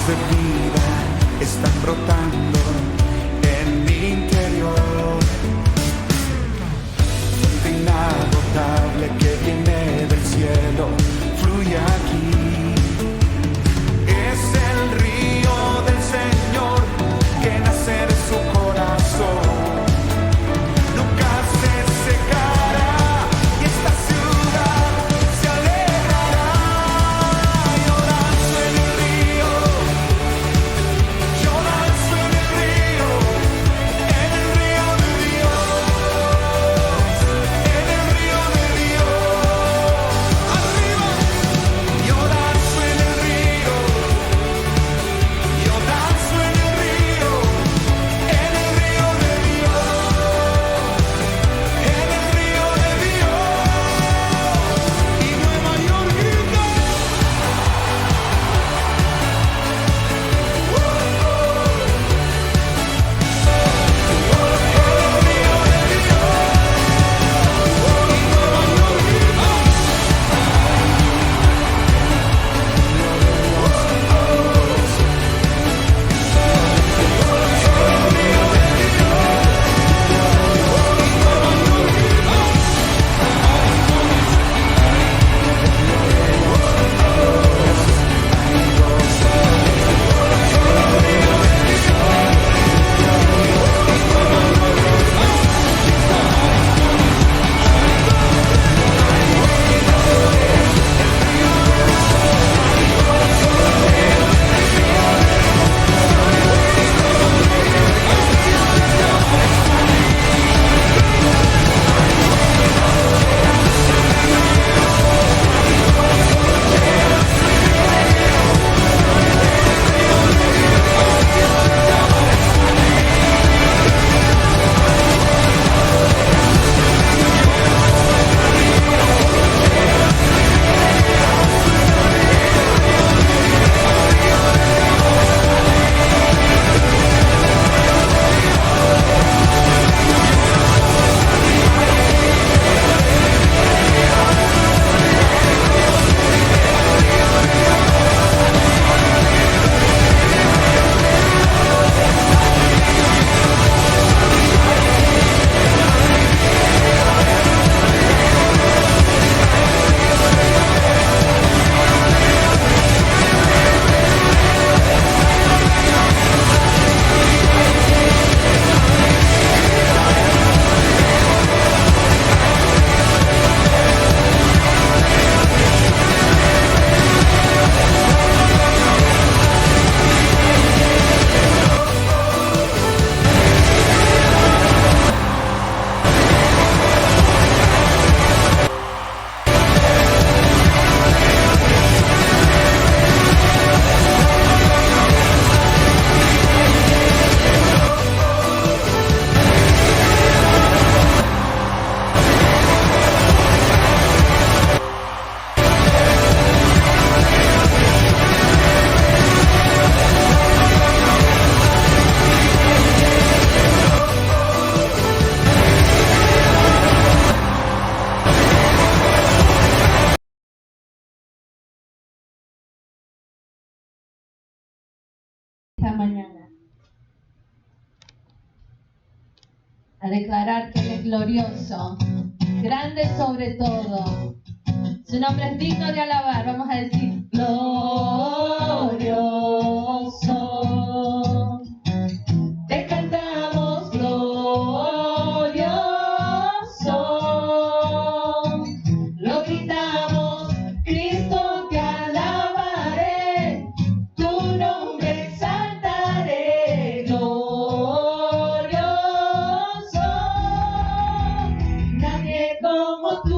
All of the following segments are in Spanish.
de vida están brotando en mi interior. Fuente inagotable que viene del cielo fluye aquí. Es el río del Señor que nace de su corazón. Nunca se secará y esta ciudad se alegrará. Yo danzo en el río, yo danzo en el río de Dios, en el río de Dios. Arriba, yo danzo en el río, yo danzo en el río de Dios, en el río de Dios. Y Nueva York grita. Esta mañana a declarar que Él es glorioso, grande sobre todo. Su nombre es digno de alabar. Vamos a decir glorioso. Te cantamos glorioso. Lo gritamos, Cristo te alabaré. Tu nombre exaltaré. Glorioso. Nadie como tú.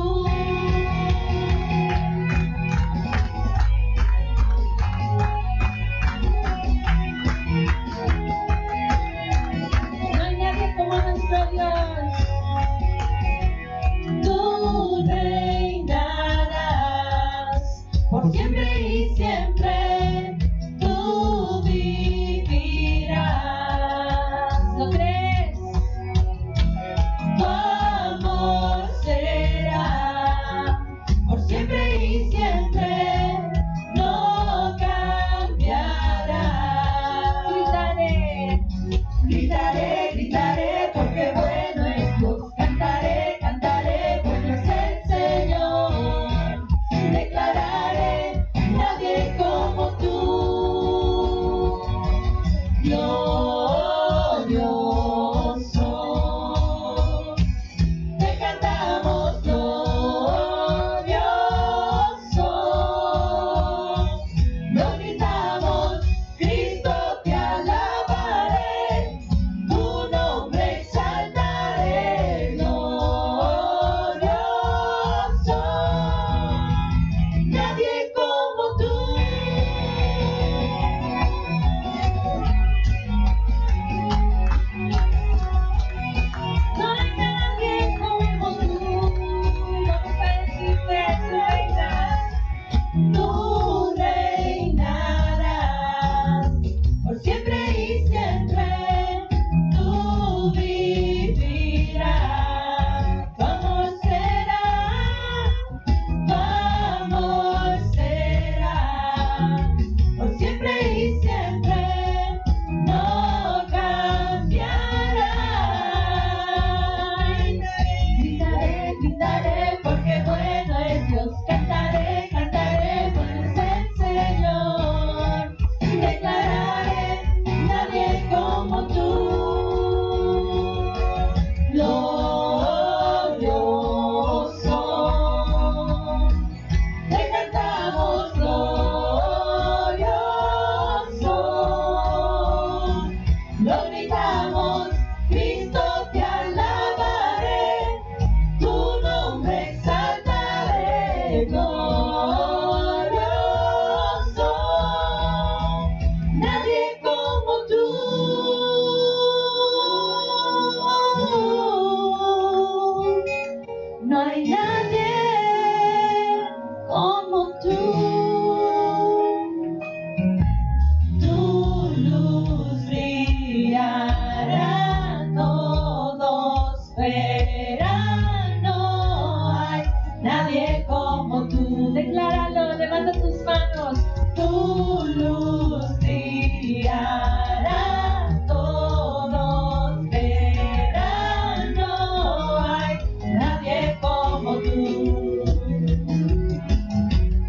brillará, todos verán, no hay nadie como tú.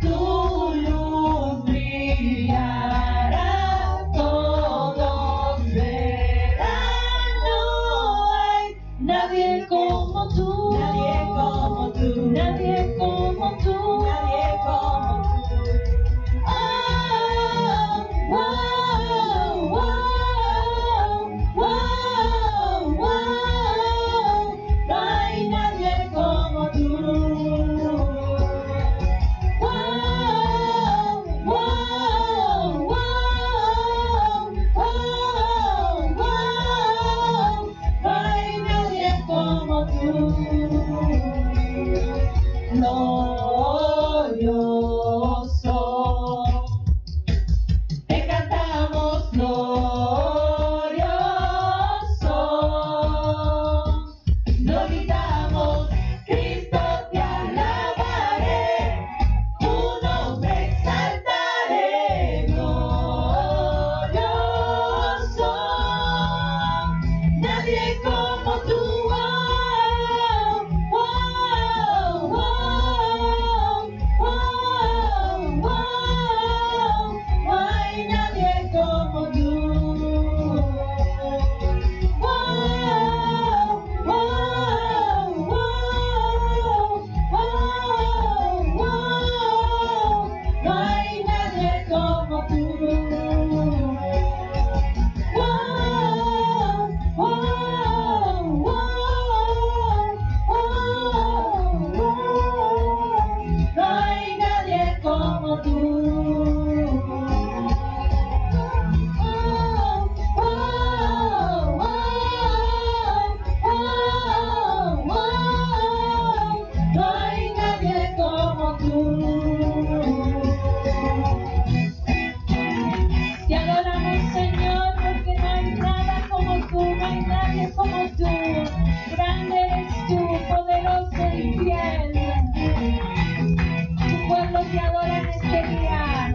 Tu luz brillará, todos verán, no hay nadie como tú, nadie como tú, nadie como tú, nadie como tú. Oh, oh, oh, oh, oh, no hay nadie como tú. Oh, oh, oh, oh, no hay nadie como tú. Glorioso, te cantamos glorioso, lo gritamos, Cristo te alabaré, tu nombre exaltaré, glorioso, nadie como tú. No hay nadie como tú. No hay nadie como tú. No hay nadie como tú. No hay nadie como tú. Te adoramos, Señor, porque no hay nada como tú, no hay nadie como tú. Grande eres tú, poderoso y fiel. Tu pueblo te adora en este día.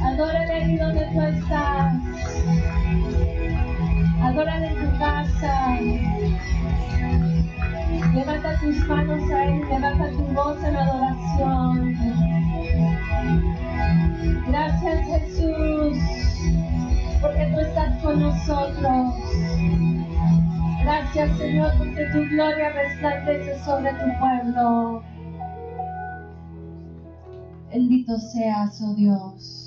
Adórale ahí donde tú estás. Adórale en tu casa. Levanta tus manos a Él, levanta tu voz en adoración. Gracias, Jesús, porque tú estás con nosotros. Gracias, Señor, porque tu gloria resplandece sobre tu pueblo. Bendito seas, oh Dios.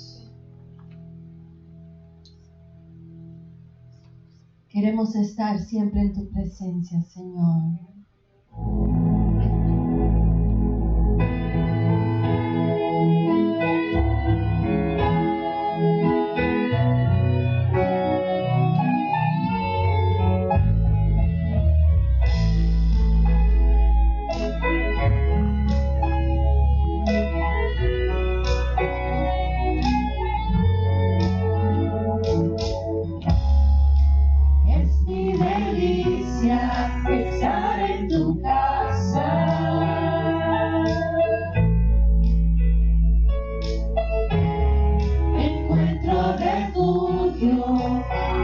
Queremos estar siempre en tu presencia, Señor. Es mi delicia estar en tu casa. Encuentro refugio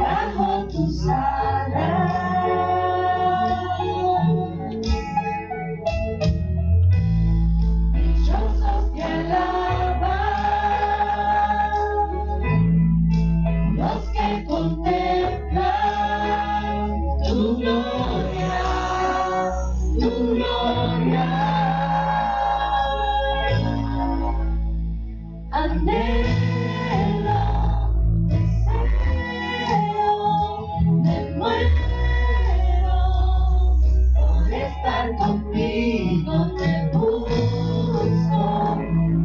bajo tus alas. Dichosos te alaban los que contemplan tu gloria, tu gloria. Anhelo, deseo, me muero por estar contigo, te busco,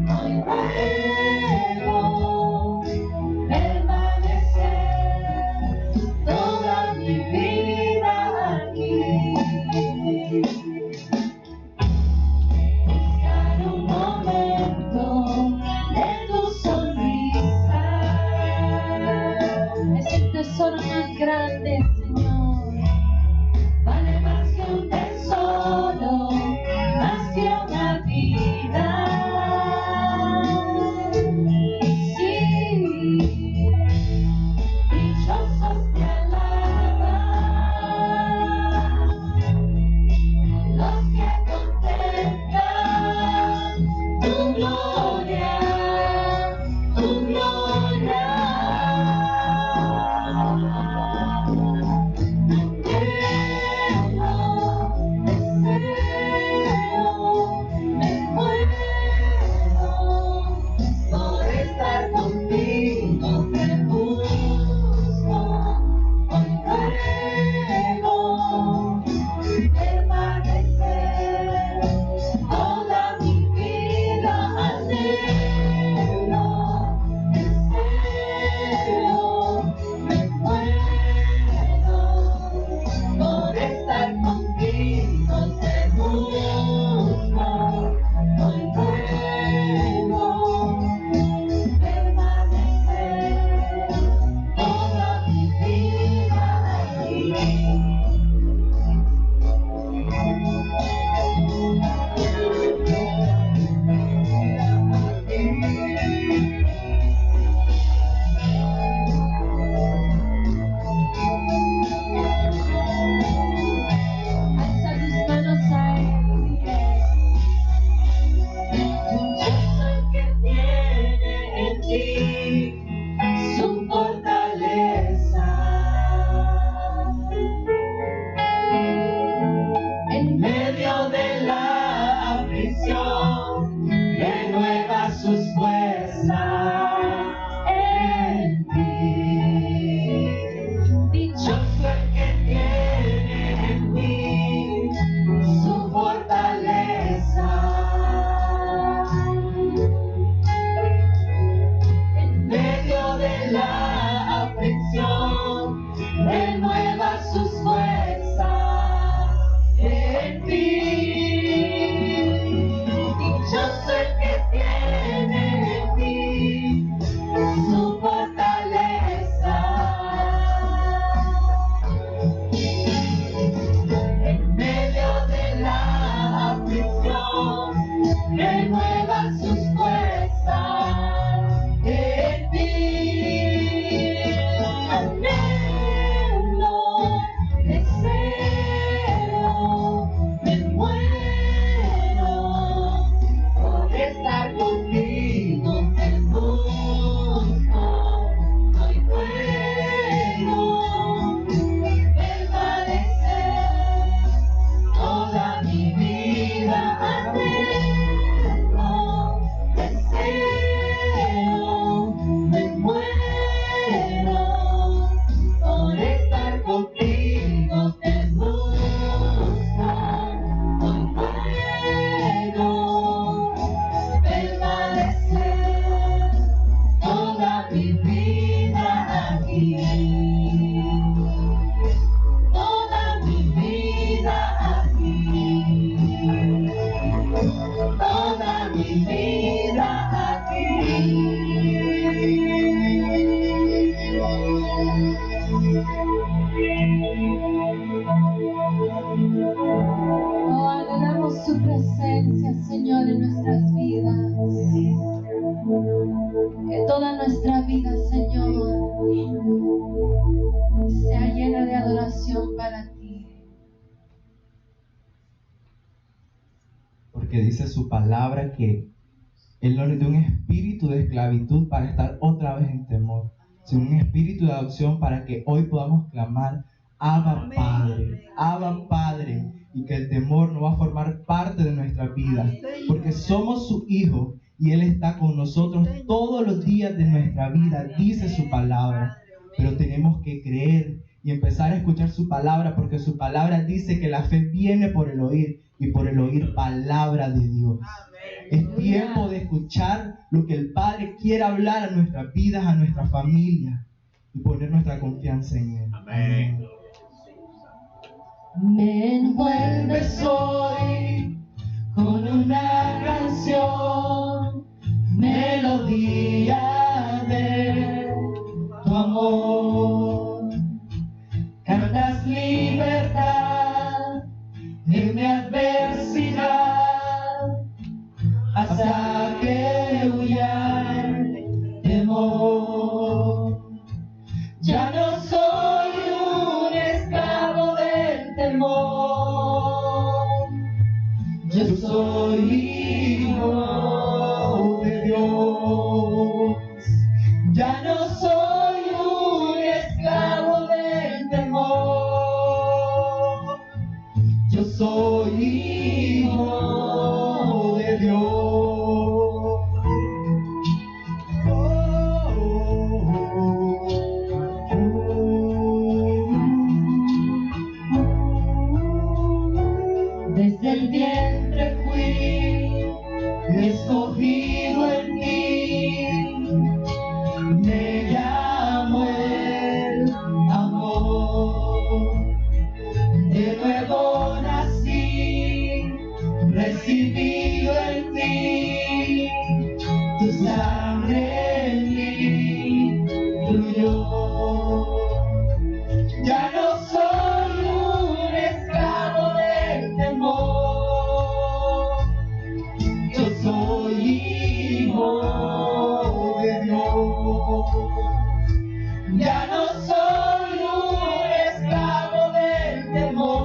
hoy vuelvo, permanecer toda mi vida aquí. Buscar un momento de tu sonrisa es el tesoro más grande grande, Señor. Vale más que un tesoro, más que una vida. Sí, dichosos te alaban los que contemplan tu gloria, tu gloria. Me muero por estar contigo, te busco, hoy ruego permanecer toda mi vida, anhelo, deseo, me muero por estar contigo, te busco, hoy ruego permanecer toda mi vida aquí. Alza tus manos a él y dile: yo soy que tiene en ti su fortaleza. En medio de la aflicción, renueva sus fuerzas en ti. Dichoso el que tiene en ti su fortaleza. En medio de la aflicción, renueva sus fuerzas en ti. Dichoso el que tiene en ti su fortaleza. En medio de la aflicción, renueva sus fuerzas en ti. Anhelo, deseo, me muero por estar contigo, te busco, hoy puedo permanecer toda mi vida, anhelo, deseo, me muero por estar contigo, te busco, hoy puedo permanecer toda mi vida aquí. Toda mi vida aquí, toda mi vida aquí. Oh, anhelamos su presencia, Señor, en nuestras vidas. Que toda nuestra vida, Señor, sea llena de adoración para ti. Porque dice su palabra que Él no nos dio un espíritu de esclavitud para estar otra vez en temor, sino un espíritu de adopción para que hoy podamos clamar: Abba Padre, Abba Padre, y que el temor no va a formar parte de nuestra vida, porque somos su hijo y Él está con nosotros todos los días de nuestra vida, dice su palabra. Pero tenemos que creer y empezar a escuchar su palabra, porque su palabra dice que la fe viene por el oír y por el oír palabra de Dios. Es tiempo de escuchar lo que el Padre quiere hablar a nuestras vidas, a nuestra familia, y poner nuestra confianza en Él. Amén. Me envuelves hoy con una canción, melodía de tu amor. Yo soy hijo de Dios. Ya no soy un esclavo del temor. Yo soy hijo de Dios. Desde el vientre fui Escogido en ti, me llamo el amor. De nuevo nací, recibido en ti, tu sangre en mí fluyó. Ya no soy un esclavo del temor. Yo soy hijo de Dios. Ya no soy un esclavo del temor.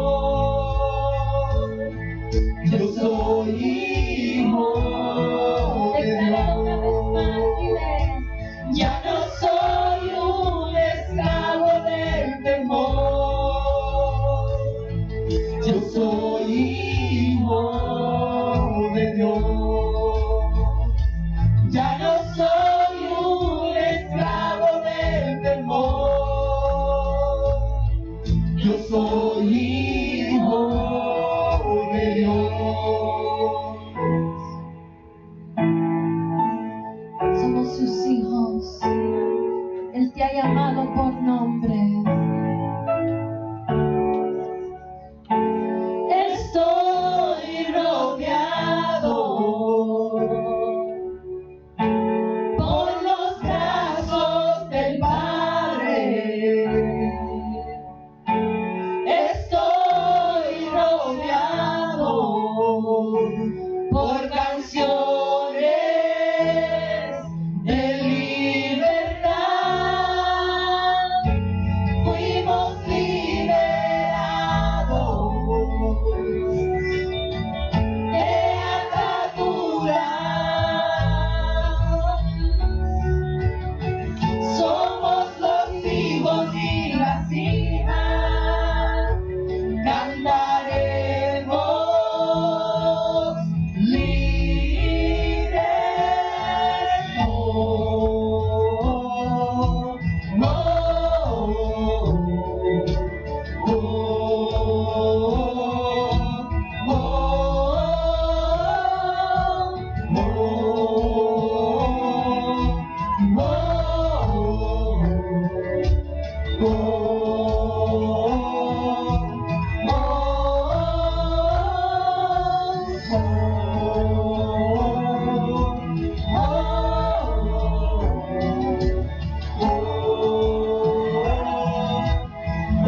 Yo soy hijo de Declara una vez más, Dios. dile. Ya no soy un esclavo del temor. Yo soy hijo de Dios. Ya no soy un esclavo del temor. Yo soy hijo de Dios. Somos sus hijos. Él te ha llamado por nombre. Estoy rodeado por los brazos del Padre. Estoy rodeado por canciones de libertad. Fuimos liberados de ataduras. Somos los hijos y las hijas. Cantaremos libres. Oh, oh,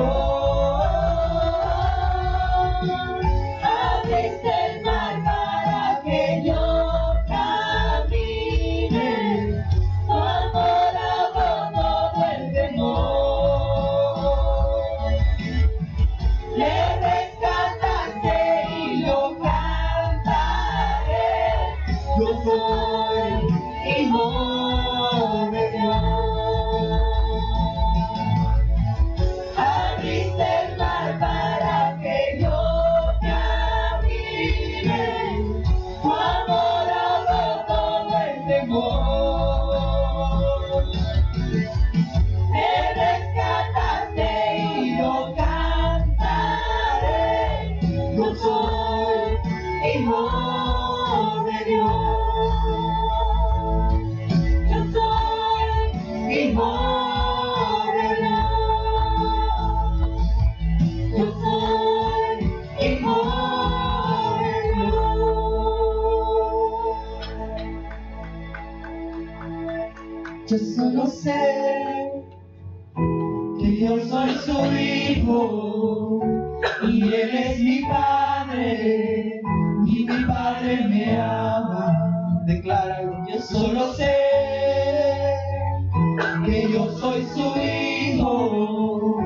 oh, abriste el mar para que yo camine. Tu amor ahogó todo el temor. Le rescataste y lo cantaré. Yo soy hijo de Dios. Abriste el mar para que yo camine. Tu amor ahogó todo el temor. Me rescataste y lo cantaré. Yo soy hijo de Dios. Yo soy hijo de Dios. Yo soy hijo de Dios. Yo solo sé que yo soy su hijo y él es mi padre y mi padre me ama. Declara, yo solo sé que yo soy su hijo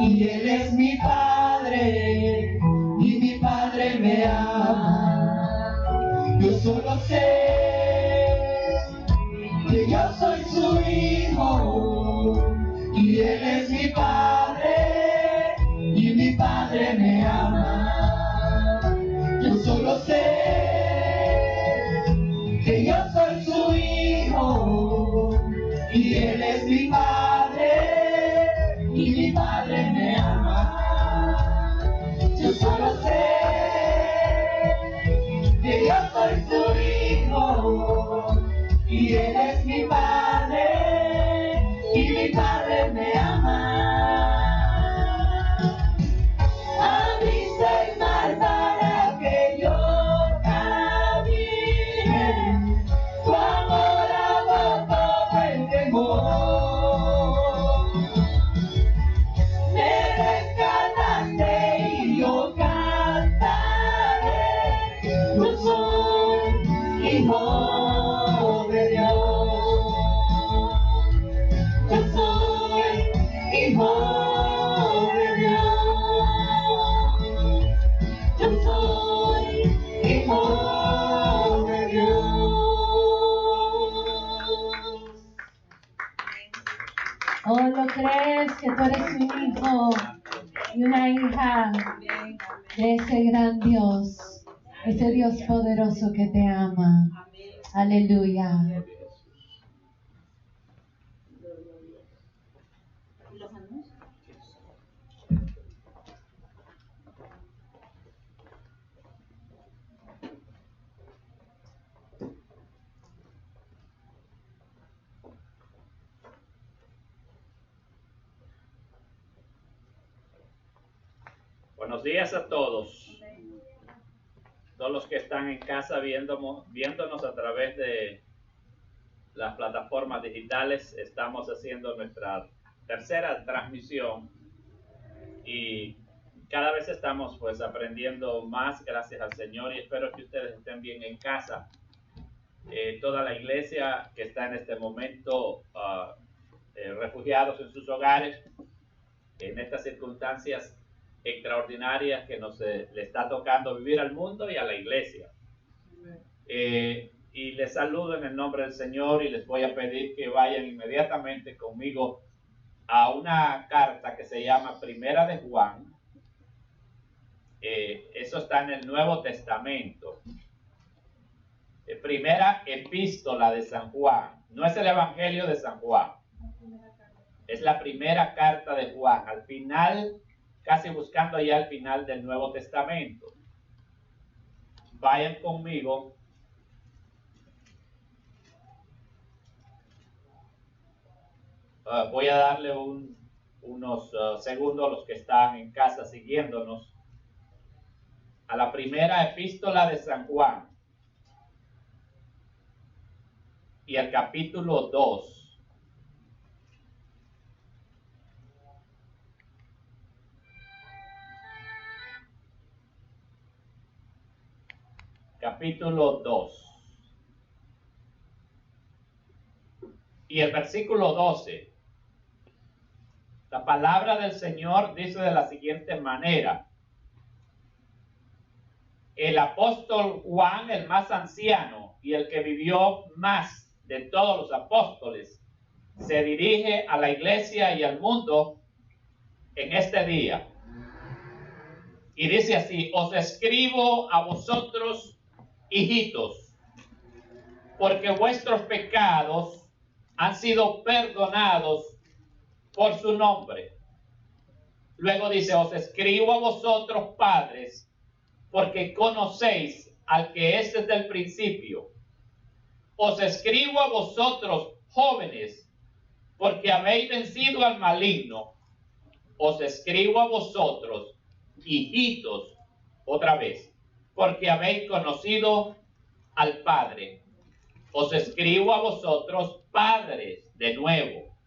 y él es mi padre y mi padre me ama. y una hija de ese gran Dios, ese Dios poderoso que te ama. Aleluya. Buenos días a todos los que están en casa viéndonos a través de las plataformas digitales. Estamos haciendo nuestra tercera transmisión y cada vez estamos pues aprendiendo más, gracias al Señor, y espero que ustedes estén bien en casa. Toda la iglesia que está en este momento refugiados en sus hogares, en estas circunstancias extraordinarias que le está tocando vivir al mundo y a la iglesia. Y les saludo en el nombre del Señor y les voy a pedir que vayan inmediatamente conmigo a una carta que se llama Primera de Juan. Eso está en el Nuevo Testamento. Primera epístola de San Juan. No es el Evangelio de San Juan. Es la primera carta de Juan. Al final, casi buscando ya el final del Nuevo Testamento. Vayan conmigo. Voy a darle unos segundos a los que están en casa siguiéndonos a la primera epístola de San Juan y el capítulo 2. Capítulo 2. Y el versículo 12. La palabra del Señor dice de la siguiente manera: el apóstol Juan, el más anciano y el que vivió más de todos los apóstoles, se dirige a la iglesia y al mundo en este día. Y dice así: os escribo a vosotros, hijitos, porque vuestros pecados han sido perdonados por su nombre. Luego dice: os escribo a vosotros, padres, porque conocéis al que es desde el principio. Os escribo a vosotros, jóvenes, porque habéis vencido al maligno. Os escribo a vosotros, hijitos, otra vez, porque habéis conocido al Padre. Os escribo a vosotros, padres, de nuevo,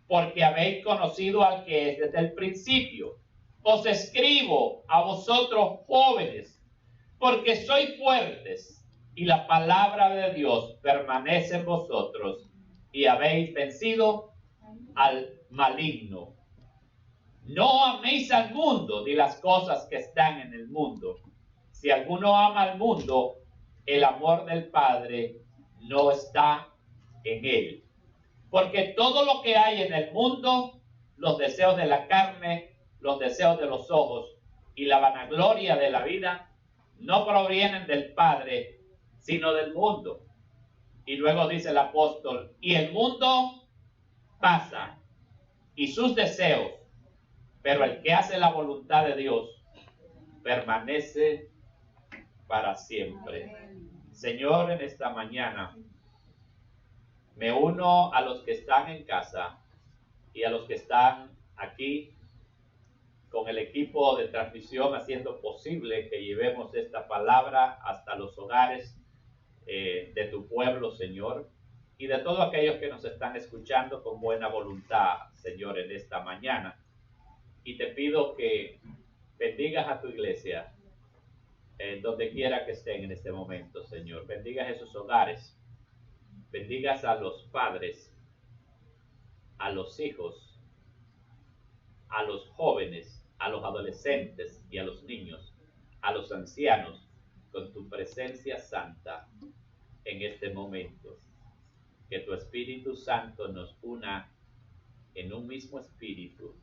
porque habéis conocido al que es desde el principio. Os escribo a vosotros, jóvenes, porque sois fuertes y la palabra de Dios permanece en vosotros y habéis vencido al maligno. No améis al mundo ni las cosas que están en el mundo. Si alguno ama al mundo, el amor del Padre no está en él. Porque todo lo que hay en el mundo, los deseos de la carne, los deseos de los ojos y la vanagloria de la vida, no provienen del Padre, sino del mundo. Y luego dice el apóstol: y el mundo pasa y sus deseos, pero el que hace la voluntad de Dios permanece para siempre. Señor, en esta mañana me uno a los que están en casa y a los que están aquí con el equipo de transmisión, haciendo posible que llevemos esta palabra hasta los hogares de tu pueblo, Señor, y de todos aquellos que nos están escuchando con buena voluntad, Señor, en esta mañana. Y te pido que bendigas a tu iglesia, donde quiera que estén en este momento, Señor. Bendigas esos hogares, bendigas a los padres, a los hijos, a los jóvenes, a los adolescentes y a los niños, a los ancianos, con tu presencia santa en este momento. Que tu Espíritu Santo nos una en un mismo espíritu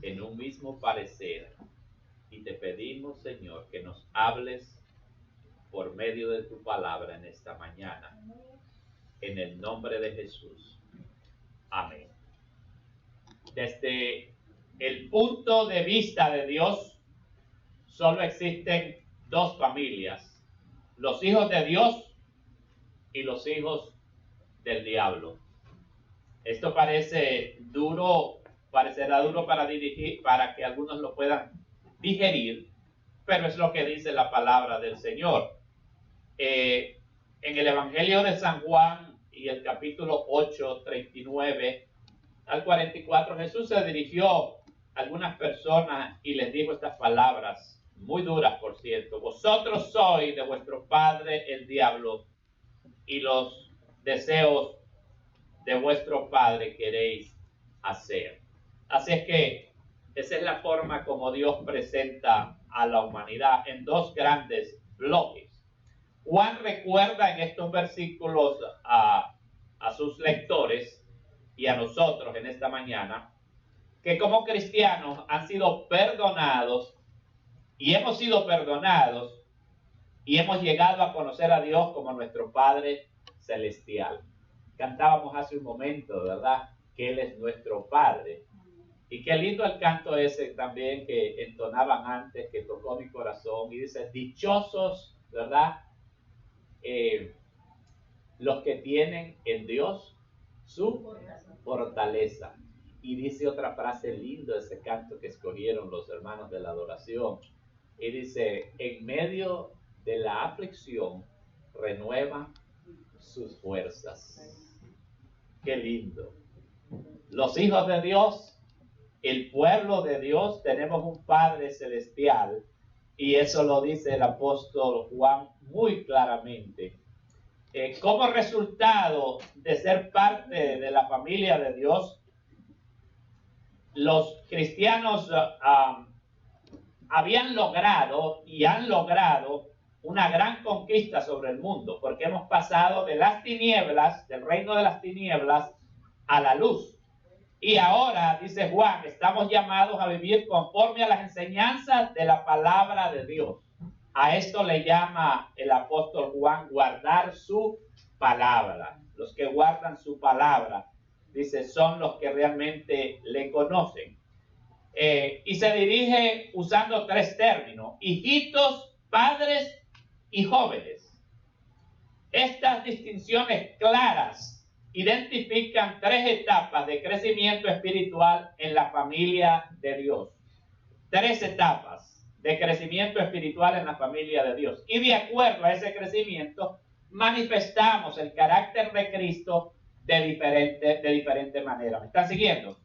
en un mismo parecer. Y te pedimos, Señor, que nos hables por medio de tu palabra en esta mañana. En el nombre de Jesús. Amén. Desde el punto de vista de Dios, solo existen dos familias: los hijos de Dios y los hijos del diablo. Esto parecerá duro para que algunos lo puedan digerir, pero es lo que dice la palabra del Señor. En el Evangelio de San Juan y el capítulo 8, 39 al 44, Jesús se dirigió a algunas personas y les dijo estas palabras, muy duras por cierto: vosotros sois de vuestro padre el diablo, y los deseos de vuestro padre queréis hacer. Así es que esa es la forma como Dios presenta a la humanidad, en dos grandes bloques. Juan recuerda en estos versículos a sus lectores y a nosotros en esta mañana que como cristianos han sido perdonados y hemos sido perdonados y hemos llegado a conocer a Dios como nuestro Padre Celestial. Cantábamos hace un momento, ¿verdad?, que Él es nuestro Padre. Y qué lindo el canto ese también que entonaban antes, que tocó mi corazón, y dice: dichosos, ¿verdad?, los que tienen en Dios su fortaleza. Y dice otra frase linda ese canto que escogieron los hermanos de la adoración, y dice: en medio de la aflicción renueva sus fuerzas. Qué lindo. Los hijos de Dios, el pueblo de Dios, tenemos un Padre Celestial, y eso lo dice el apóstol Juan muy claramente. Como resultado de ser parte de la familia de Dios, los cristianos habían logrado y han logrado una gran conquista sobre el mundo, porque hemos pasado de las tinieblas, del reino de las tinieblas, a la luz. Y ahora, dice Juan, estamos llamados a vivir conforme a las enseñanzas de la palabra de Dios. A esto le llama el apóstol Juan guardar su palabra. Los que guardan su palabra, dice, son los que realmente le conocen. Y se dirige usando tres términos: hijitos, padres y jóvenes. Estas distinciones claras identifican tres etapas de crecimiento espiritual en la familia de Dios. Tres etapas de crecimiento espiritual en la familia de Dios. Y de acuerdo a ese crecimiento, manifestamos el carácter de Cristo de diferente manera. ¿Me están siguiendo?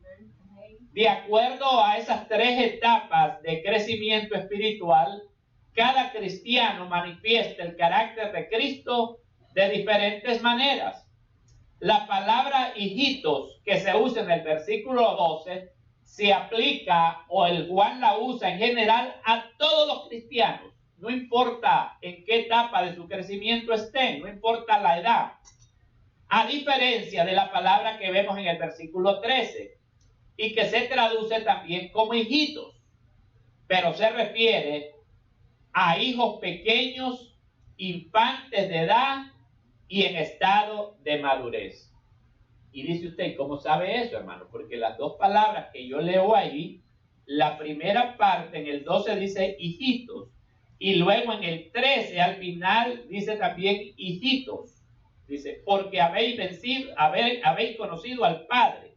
De acuerdo a esas tres etapas de crecimiento espiritual, cada cristiano manifiesta el carácter de Cristo de diferentes maneras. La palabra hijitos que se usa en el versículo 12 se aplica, o el Juan la usa en general, a todos los cristianos. No importa en qué etapa de su crecimiento estén, no importa la edad. A diferencia de la palabra que vemos en el versículo 13 y que se traduce también como hijitos, pero se refiere a hijos pequeños, infantes de edad y en estado de madurez. Y dice usted, ¿cómo sabe eso, hermano? Porque las dos palabras que yo leo ahí, la primera parte en el 12 dice hijitos, y luego en el 13 al final dice también hijitos. Dice, porque habéis conocido al Padre.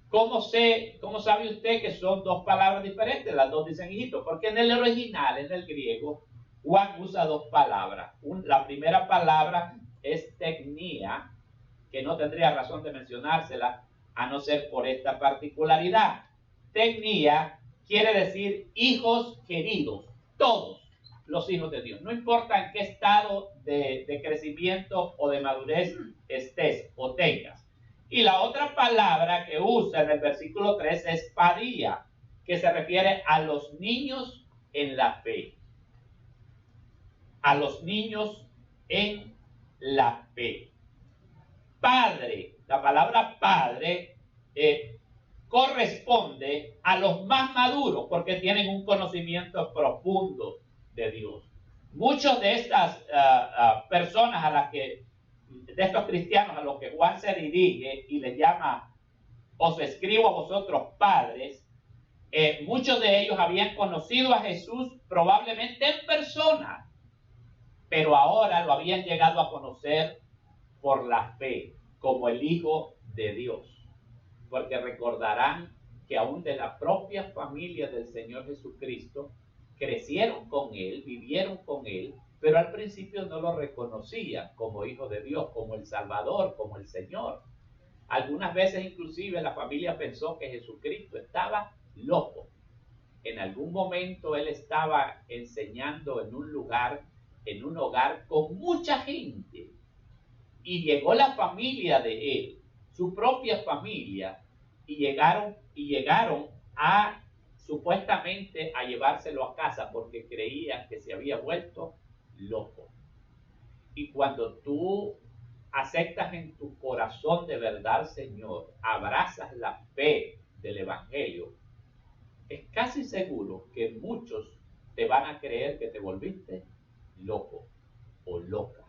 ¿Cómo sabe usted que son dos palabras diferentes? Las dos dicen hijitos, porque en el original, en el griego, Juan usa dos palabras. La primera palabra es tecnia, que no tendría razón de mencionársela a no ser por esta particularidad. Tecnia quiere decir hijos queridos, todos los hijos de Dios. No importa en qué estado de crecimiento o de madurez estés o tengas. Y la otra palabra que usa en el versículo 3 es padía, que se refiere a los niños en la fe. A los niños en la fe. Padre, la palabra padre corresponde a los más maduros porque tienen un conocimiento profundo de Dios. Muchos de estas personas de estos cristianos a los que Juan se dirige y les llama, os escribo a vosotros padres, muchos de ellos habían conocido a Jesús probablemente en persona, pero ahora lo habían llegado a conocer por la fe, como el Hijo de Dios. Porque recordarán que aún de la propia familia del Señor Jesucristo, crecieron con Él, vivieron con Él, pero al principio no lo reconocían como Hijo de Dios, como el Salvador, como el Señor. Algunas veces inclusive la familia pensó que Jesucristo estaba loco. En algún momento Él estaba enseñando en un lugar, en un hogar con mucha gente. Y llegó la familia de Él, su propia familia, y llegaron a supuestamente a llevárselo a casa porque creían que se había vuelto loco. Y cuando tú aceptas en tu corazón de verdad al Señor, abrazas la fe del Evangelio, es casi seguro que muchos te van a creer que te volviste loco o loca.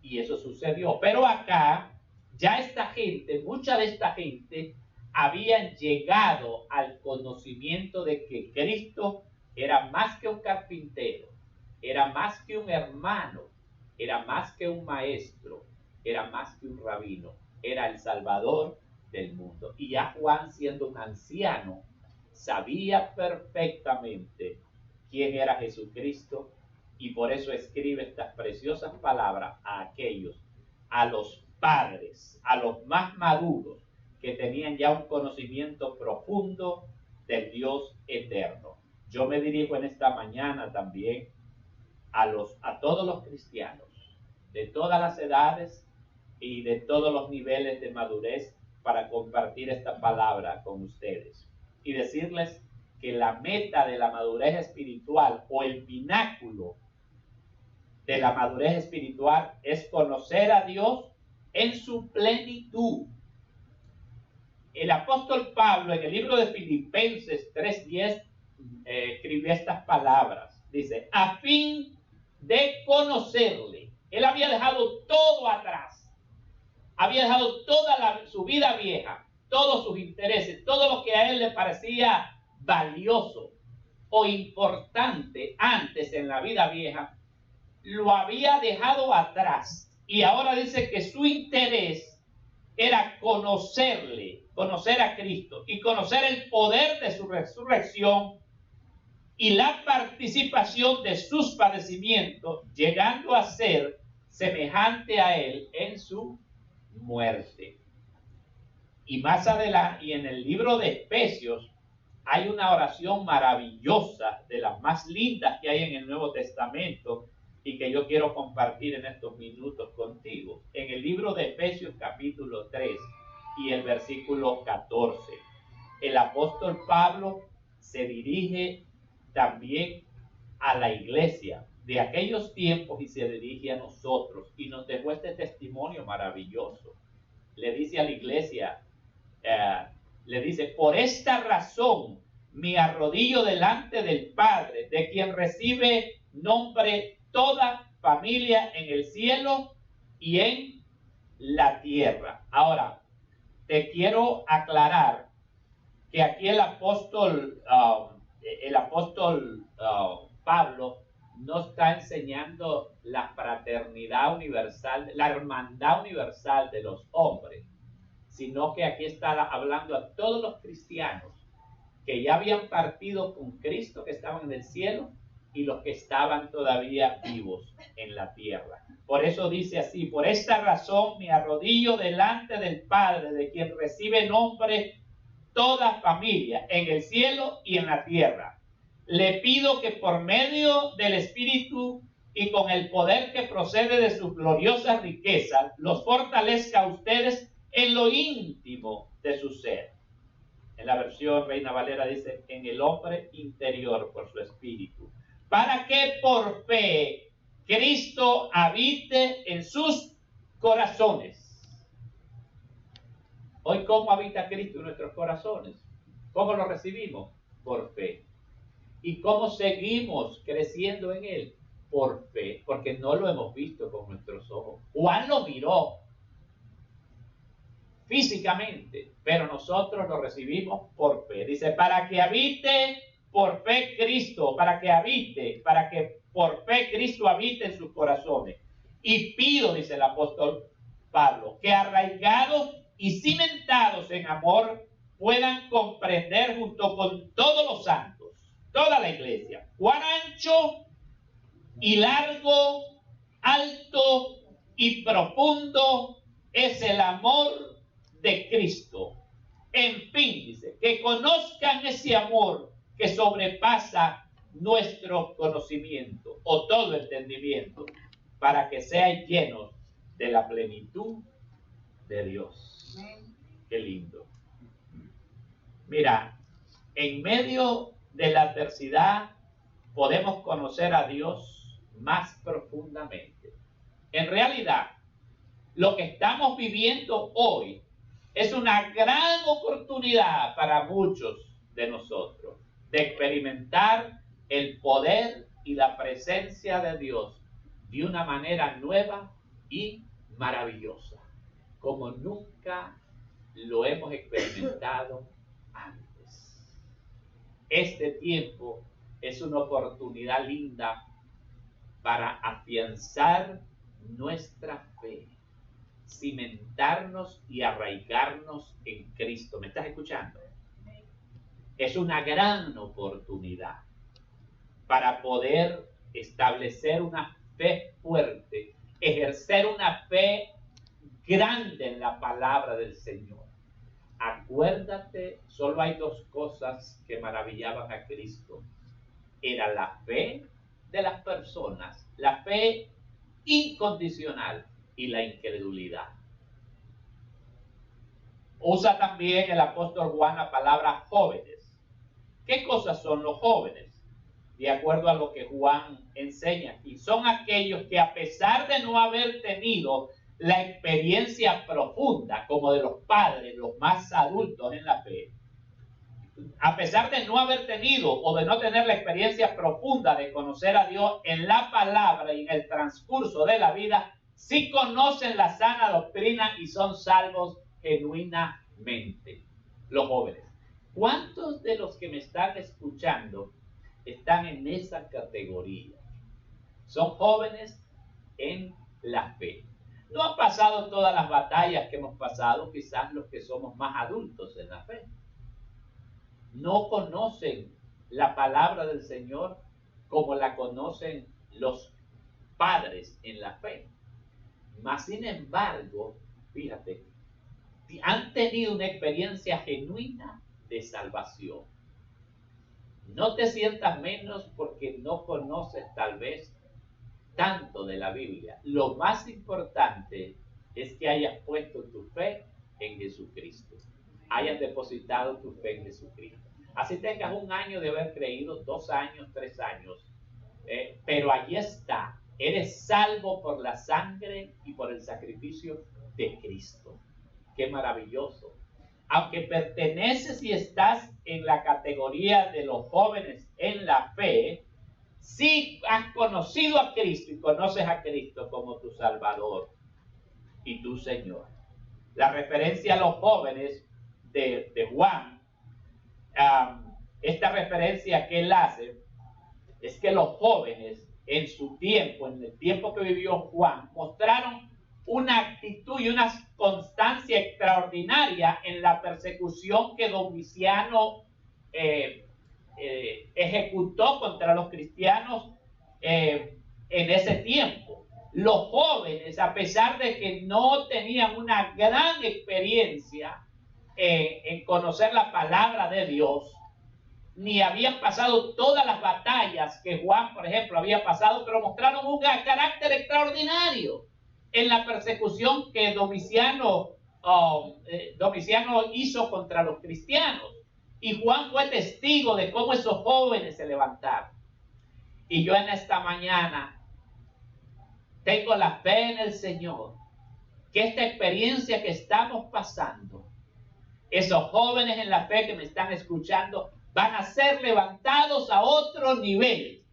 Y eso sucedió. Pero acá, ya esta gente, mucha de esta gente, habían llegado al conocimiento de que Cristo era más que un carpintero, era más que un hermano, era más que un maestro, era más que un rabino, era el Salvador del mundo. Y ya Juan, siendo un anciano, sabía perfectamente quién era Jesucristo, y por eso escribe estas preciosas palabras a aquellos, a los padres, a los más maduros, que tenían ya un conocimiento profundo del Dios eterno. Yo me dirijo en esta mañana también a todos los cristianos, de todas las edades y de todos los niveles de madurez, para compartir esta palabra con ustedes y decirles que la meta de la madurez espiritual, o el pináculo de la madurez espiritual, es conocer a Dios en su plenitud. El apóstol Pablo, en el libro de Filipenses 3:10, escribió estas palabras. Dice, a fin de conocerle. Él había dejado todo atrás. Había dejado toda su vida vieja, todos sus intereses, todo lo que a él le parecía valioso o importante antes en la vida vieja, lo había dejado atrás. Y ahora dice que su interés era conocerle, conocer a Cristo y conocer el poder de su resurrección y la participación de sus padecimientos, llegando a ser semejante a él en su muerte. Y más adelante, y en el libro de Efesios, hay una oración maravillosa, de las más lindas que hay en el Nuevo Testamento, y que yo quiero compartir en estos minutos contigo. En el libro de Efesios capítulo 3 y el versículo 14, el apóstol Pablo se dirige también a la iglesia de aquellos tiempos y se dirige a nosotros y nos dejó este testimonio maravilloso. Le dice a la iglesia, le dice, por esta razón me arrodillo delante del Padre, de quien recibe nombre toda familia en el cielo y en la tierra. Ahora, te quiero aclarar que aquí el apóstol Pablo no está enseñando la fraternidad universal, la hermandad universal de los hombres, sino que aquí está hablando a todos los cristianos que ya habían partido con Cristo, que estaban en el cielo, y los que estaban todavía vivos en la tierra. Por eso dice así, por esta razón me arrodillo delante del Padre, de quien recibe nombre toda familia en el cielo y en la tierra. Le pido que por medio del Espíritu y con el poder que procede de sus gloriosas riquezas, los fortalezca a ustedes en lo íntimo de su ser. En la versión Reina Valera dice, en el hombre interior por su espíritu, para que por fe Cristo habite en sus corazones. Hoy, ¿cómo habita Cristo en nuestros corazones? ¿Cómo lo recibimos? Por fe. ¿Y cómo seguimos creciendo en Él? Por fe, porque no lo hemos visto con nuestros ojos. Juan lo miró físicamente, pero nosotros lo recibimos por fe. Dice, para que habite por fe Cristo, para que por fe Cristo habite en sus corazones. Y pido, dice el apóstol Pablo, que arraigados y cimentados en amor puedan comprender junto con todos los santos, toda la iglesia, cuán ancho y largo, alto y profundo es el amor de Cristo. En fin, dice, que conozcan ese amor que sobrepasa nuestro conocimiento o todo entendimiento, para que sean llenos de la plenitud de Dios. Qué lindo. Mira, en medio de la adversidad podemos conocer a Dios más profundamente. En realidad, lo que estamos viviendo hoy es una gran oportunidad para muchos de nosotros de experimentar el poder y la presencia de Dios de una manera nueva y maravillosa, como nunca lo hemos experimentado antes. Este tiempo es una oportunidad linda para afianzar nuestra fe, cimentarnos y arraigarnos en Cristo. ¿Me estás escuchando? Es una gran oportunidad para poder establecer una fe fuerte, ejercer una fe grande en la palabra del Señor. Acuérdate, solo hay dos cosas que maravillaban a Cristo. Era la fe de las personas, la fe incondicional y la incredulidad. Usa también el apóstol Juan la palabra jóvenes. ¿Qué cosas son los jóvenes? De acuerdo a lo que Juan enseña aquí, son aquellos que, a pesar de no haber tenido la experiencia profunda como de los padres, los más adultos en la fe, a pesar de no haber tenido o de no tener la experiencia profunda de conocer a Dios en la palabra y en el transcurso de la vida, sí conocen la sana doctrina y son salvos genuinamente. Los jóvenes. ¿Cuántos de los que me están escuchando están en esa categoría? Son jóvenes en la fe. No han pasado todas las batallas que hemos pasado, quizás los que somos más adultos en la fe. No conocen la palabra del Señor como la conocen los padres en la fe. Mas, sin embargo, fíjate, han tenido una experiencia genuina de salvación. No te sientas menos porque no conoces tal vez tanto de la Biblia. Lo más importante es que hayas puesto tu fe en Jesucristo. Hayas depositado tu fe en Jesucristo. Así tengas 1 año de haber creído, 2 años, 3 años. Pero allí está. Eres salvo por la sangre y por el sacrificio de Cristo. Qué maravilloso. Aunque perteneces y estás en la categoría de los jóvenes en la fe, sí has conocido a Cristo y conoces a Cristo como tu Salvador y tu Señor. La referencia a los jóvenes de Juan, esta referencia que él hace, es que los jóvenes en su tiempo, en el tiempo que vivió Juan, mostraron una actitud y una constancia extraordinaria en la persecución que Domiciano ejecutó contra los cristianos en ese tiempo. Los jóvenes, a pesar de que no tenían una gran experiencia en conocer la palabra de Dios, ni habían pasado todas las batallas que Juan, por ejemplo, había pasado, pero mostraron un carácter extraordinario en la persecución que Domiciano hizo contra los cristianos. Y Juan fue testigo de cómo esos jóvenes se levantaron. Y yo en esta mañana tengo la fe en el Señor, que esta experiencia que estamos pasando Esos jóvenes en la fe que me están escuchando van a ser levantados a otro nivel.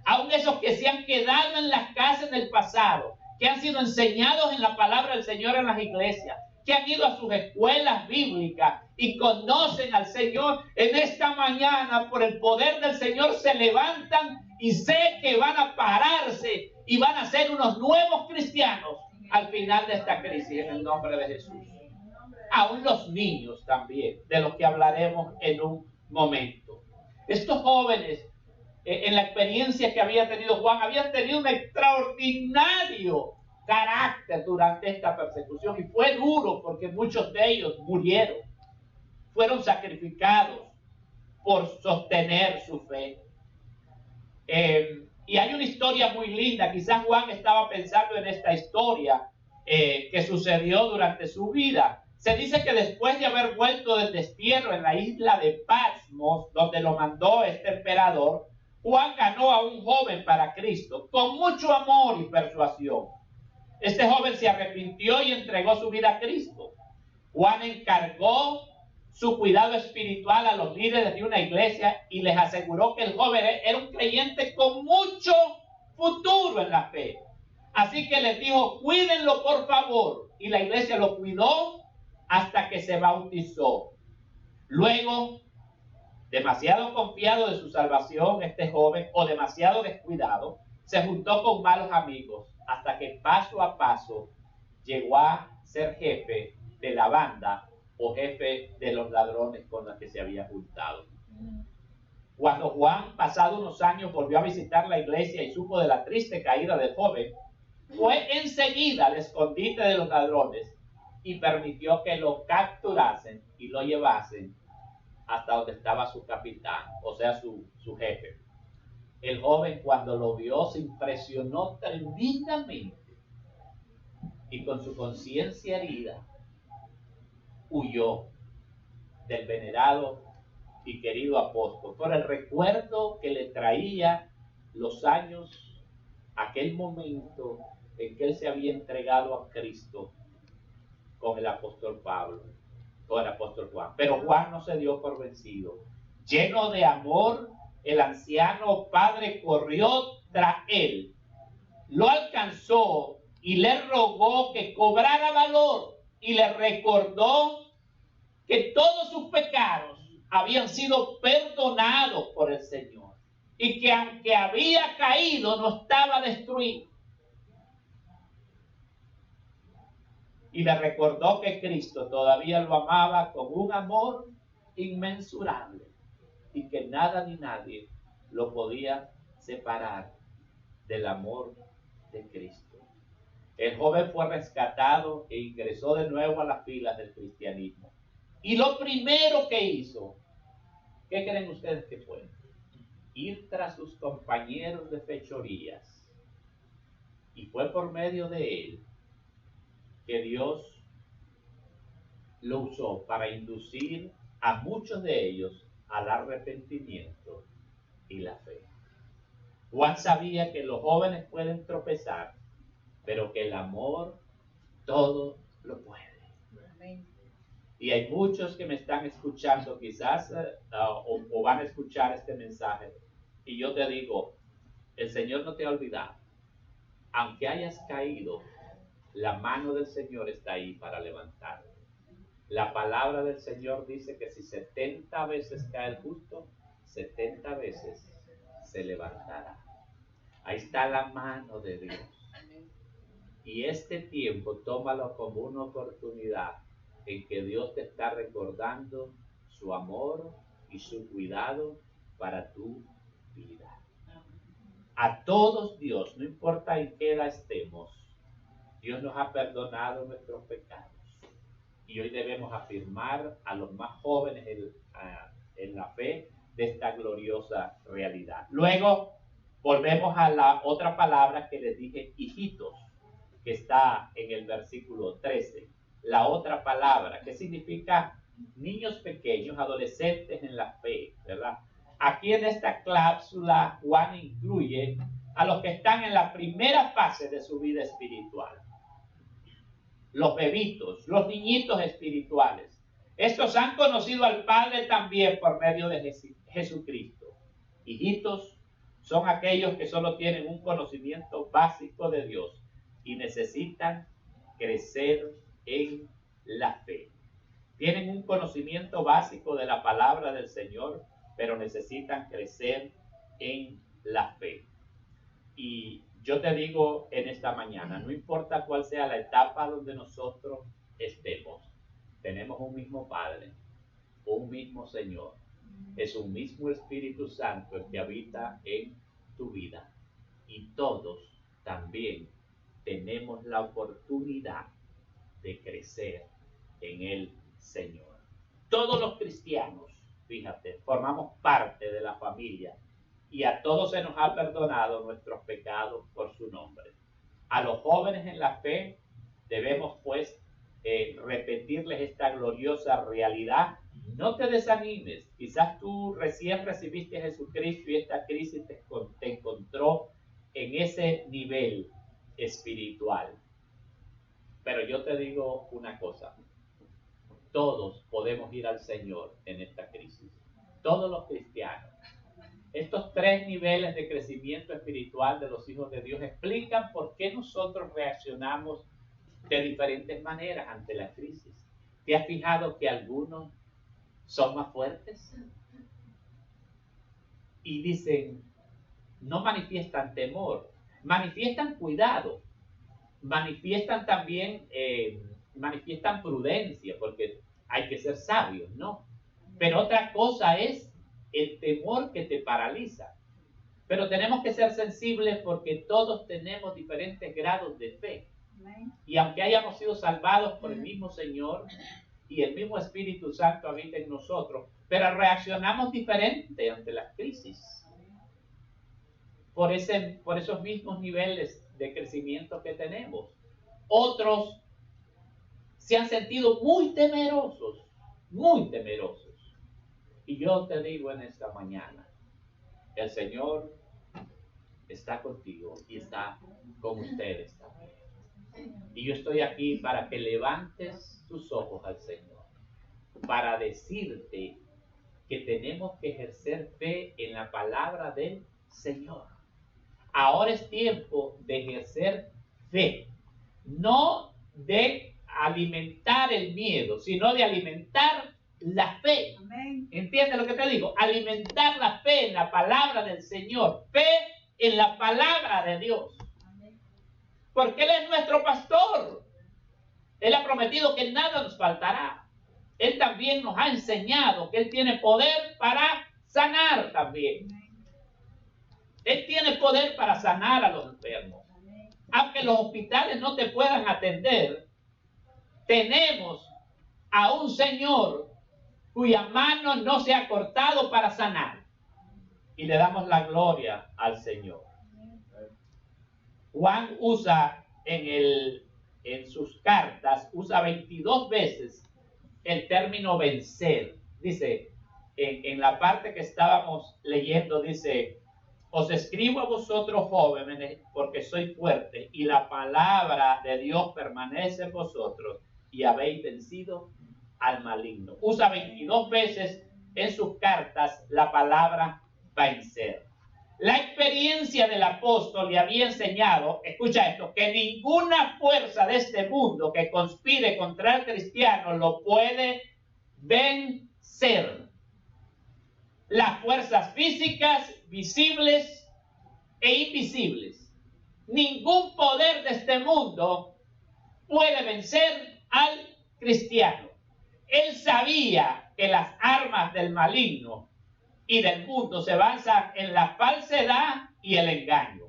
Aún esos que se han quedado en las casas del pasado, que han sido enseñados en la palabra del Señor en las iglesias, que han ido a sus escuelas bíblicas y conocen al Señor, en esta mañana por el poder del Señor se levantan y sé que van a pararse y van a ser unos nuevos cristianos al final de esta crisis en el nombre de Jesús. Aún los niños también, de los que hablaremos en un momento. Estos jóvenes, en la experiencia que había tenido Juan, habían tenido un extraordinario carácter durante esta persecución y fue duro porque muchos de ellos murieron, fueron sacrificados por sostener su fe. Y hay una historia muy linda, quizás Juan estaba pensando en esta historia que sucedió durante su vida. Se dice que después de haber vuelto del destierro en la isla de Patmos, donde lo mandó este emperador, Juan ganó a un joven para Cristo con mucho amor y persuasión. Este joven se arrepintió y entregó su vida a Cristo. Juan encargó su cuidado espiritual a los líderes de una iglesia y les aseguró que el joven era un creyente con mucho futuro en la fe. Así que les dijo, cuídenlo por favor. Y la iglesia lo cuidó hasta que se bautizó. Luego, demasiado confiado de su salvación, este joven, o demasiado descuidado, se juntó con malos amigos hasta que paso a paso llegó a ser jefe de la banda o jefe de los ladrones con los que se había juntado. Cuando Juan, pasado unos años, volvió a visitar la iglesia y supo de la triste caída del joven, fue enseguida al escondite de los ladrones y permitió que lo capturasen y lo llevasen hasta donde estaba su capitán, o sea, su jefe. El joven, cuando lo vio, se impresionó tremendamente y con su conciencia herida huyó del venerado y querido apóstol por el recuerdo que le traía los años, aquel momento en que él se había entregado a Cristo con el apóstol Pablo, con el apóstol Juan. Pero Juan no se dio por vencido. Lleno de amor, el anciano padre corrió tras él, lo alcanzó y le rogó que cobrara valor y le recordó que todos sus pecados habían sido perdonados por el Señor y que aunque había caído no estaba destruido. Y le recordó que Cristo todavía lo amaba con un amor inmensurable y que nada ni nadie lo podía separar del amor de Cristo. El joven fue rescatado e ingresó de nuevo a las filas del cristianismo. Y lo primero que hizo, ¿qué creen ustedes que fue? Ir tras sus compañeros de fechorías. Y fue por medio de él que Dios lo usó para inducir a muchos de ellos al arrepentimiento y la fe. Juan sabía que los jóvenes pueden tropezar, pero que el amor todo lo puede. Amén. Y hay muchos que me están escuchando quizás o van a escuchar este mensaje. Y yo te digo, el Señor no te ha olvidado. Aunque hayas caído, la mano del Señor está ahí para levantarte. La palabra del Señor dice que si 70 veces cae el justo, 70 veces se levantará. Ahí está la mano de Dios. Y este tiempo tómalo como una oportunidad en que Dios te está recordando su amor y su cuidado para tu vida. A todos Dios, no importa en qué edad estemos, Dios nos ha perdonado nuestros pecados. Y hoy debemos afirmar a los más jóvenes en la fe de esta gloriosa realidad. Luego volvemos a la otra palabra que les dije, hijitos, que está en el versículo 13. La otra palabra, que significa niños pequeños, adolescentes en la fe, ¿verdad? Aquí en esta cláusula Juan incluye a los que están en la primera fase de su vida espiritual. Los bebitos, los niñitos espirituales. Estos han conocido al Padre también por medio de Jesucristo. Hijitos son aquellos que solo tienen un conocimiento básico de Dios y necesitan crecer en la fe. Tienen un conocimiento básico de la palabra del Señor, pero necesitan crecer en la fe. Y yo te digo en esta mañana, no importa cuál sea la etapa donde nosotros estemos, tenemos un mismo Padre, un mismo Señor. Es un mismo Espíritu Santo el que habita en tu vida. Y todos también tenemos la oportunidad de crecer en el Señor. Todos los cristianos, fíjate, formamos parte de la familia y a todos se nos ha perdonado nuestros pecados por su nombre. A los jóvenes en la fe debemos pues repetirles esta gloriosa realidad. No te desanimes, quizás tú recién recibiste a Jesucristo y esta crisis te encontró en ese nivel espiritual. Pero yo te digo una cosa, todos podemos ir al Señor en esta crisis, todos los cristianos. Estos 3 niveles de crecimiento espiritual de los hijos de Dios explican por qué nosotros reaccionamos de diferentes maneras ante la crisis. ¿Te has fijado que algunos son más fuertes? Y dicen, no manifiestan temor, manifiestan cuidado, manifiestan también, manifiestan prudencia, porque hay que ser sabios, ¿no? Pero otra cosa es el temor que te paraliza. Pero tenemos que ser sensibles porque todos tenemos diferentes grados de fe. Y aunque hayamos sido salvados por el mismo Señor y el mismo Espíritu Santo habita en nosotros, pero reaccionamos diferente ante las crisis. Por esos mismos niveles de crecimiento que tenemos. Otros se han sentido muy temerosos, muy temerosos. Y yo te digo en esta mañana, el Señor está contigo y está con ustedes también. Y yo estoy aquí para que levantes tus ojos al Señor, para decirte que tenemos que ejercer fe en la palabra del Señor. Ahora es tiempo de ejercer fe, no de alimentar el miedo, sino de alimentar la fe. Amén. ¿Entiendes lo que te digo? Alimentar la fe en la palabra del Señor, fe en la palabra de Dios. Amén. Porque Él es nuestro pastor. Él ha prometido que nada nos faltará. Él también nos ha enseñado que Él tiene poder para sanar también. Él tiene poder para sanar a los enfermos. Aunque los hospitales no te puedan atender, tenemos a un Señor cuya mano no se ha cortado para sanar. Y le damos la gloria al Señor. Juan usa en sus cartas, usa 22 veces el término vencer. Dice, en la parte que estábamos leyendo, dice, os escribo a vosotros jóvenes porque sois fuertes y la palabra de Dios permanece en vosotros y habéis vencido al maligno. Usa 22 veces en sus cartas la palabra vencer. La experiencia del apóstol le había enseñado, escucha esto, que ninguna fuerza de este mundo que conspire contra el cristiano lo puede vencer. Las fuerzas físicas, visibles e invisibles. Ningún poder de este mundo puede vencer al cristiano. Él sabía que las armas del maligno y del mundo se basan en la falsedad y el engaño.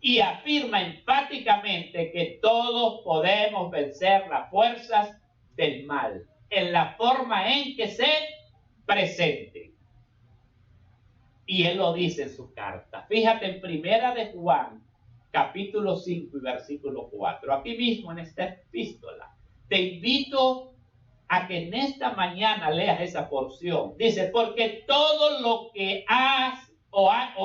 Y afirma enfáticamente que todos podemos vencer las fuerzas del mal en la forma en que se presente. Y él lo dice en su carta. Fíjate en Primera de Juan, capítulo 5 y versículo 4. Aquí mismo en esta epístola. Te invito a que en esta mañana leas esa porción. Dice, porque todo lo que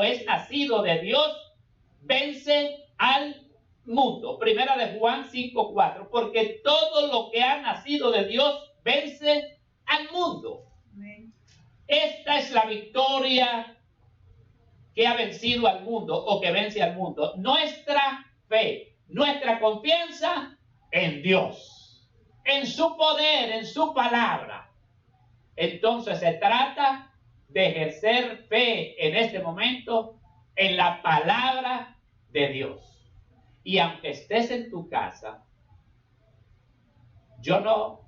es nacido de Dios vence al mundo. Primera de Juan 5:4. Porque todo lo que ha nacido de Dios vence al mundo. Esta es la victoria que ha vencido al mundo o que vence al mundo. Nuestra fe, nuestra confianza en Dios, en su poder, en su palabra. Entonces se trata de ejercer fe en este momento en la palabra de Dios. Y aunque estés en tu casa, yo no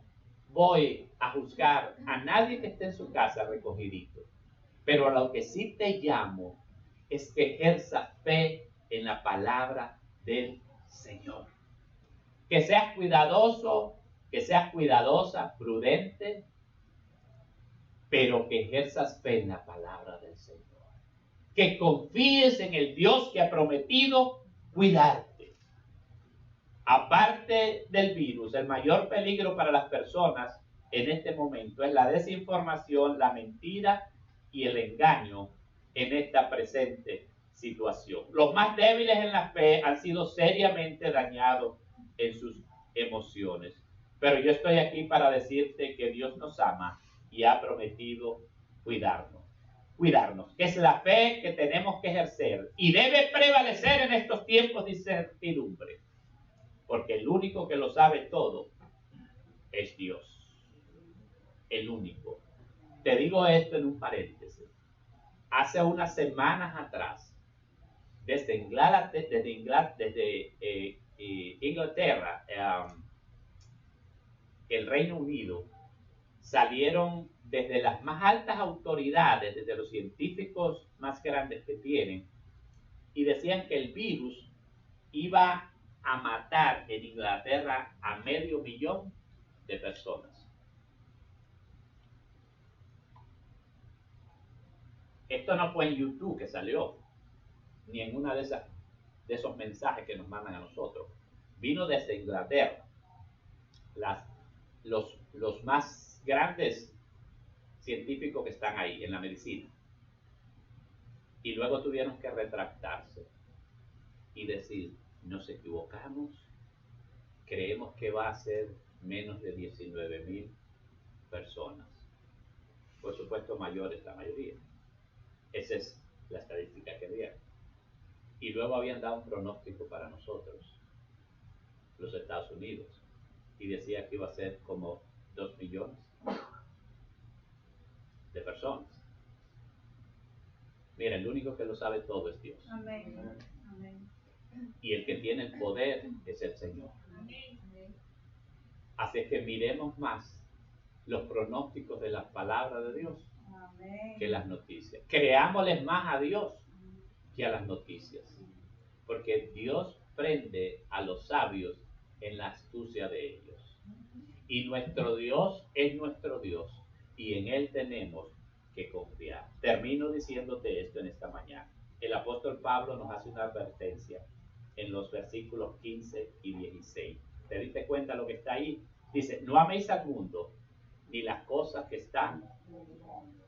voy a juzgar a nadie que esté en su casa recogidito, pero a lo que sí te llamo es que ejerza fe en la palabra del Señor. Que seas cuidadoso, que seas cuidadosa, prudente, pero que ejerzas fe en la palabra del Señor. Que confíes en el Dios que ha prometido cuidarte. Aparte del virus, el mayor peligro para las personas en este momento es la desinformación, la mentira y el engaño en esta presente situación. Los más débiles en la fe han sido seriamente dañados en sus emociones. Pero yo estoy aquí para decirte que Dios nos ama y ha prometido cuidarnos. Cuidarnos, que es la fe que tenemos que ejercer y debe prevalecer en estos tiempos de incertidumbre. Porque el único que lo sabe todo es Dios. El único. Te digo esto en un paréntesis. Hace unas semanas atrás, desde Inglaterra, el Reino Unido, salieron desde las más altas autoridades, desde los científicos más grandes que tienen, y decían que el virus iba a matar en Inglaterra a 500,000 de personas. Esto no fue en YouTube que salió, ni en una de esos mensajes que nos mandan a nosotros. Vino desde Inglaterra. Los más grandes científicos que están ahí en la medicina. Y luego tuvieron que retractarse y decir, nos equivocamos, creemos que va a ser menos de 19,000 personas. Por supuesto, mayores la mayoría. Esa es la estadística que dieron. Y luego habían dado un pronóstico para nosotros, los Estados Unidos, y decía que iba a ser como 2 millones de personas. Mira, el único que lo sabe todo es Dios. Amén. Amén. Y el que tiene el poder es el Señor. Así que miremos más los pronósticos de la palabra de Dios que las noticias. Creámosles más a Dios que a las noticias. Porque Dios prende a los sabios en la astucia de ellos. Y nuestro Dios es nuestro Dios. Y en Él tenemos que confiar. Termino diciéndote esto en esta mañana. El apóstol Pablo nos hace una advertencia en los versículos 15 y 16. ¿Te diste cuenta lo que está ahí? Dice, no améis al mundo ni las cosas que están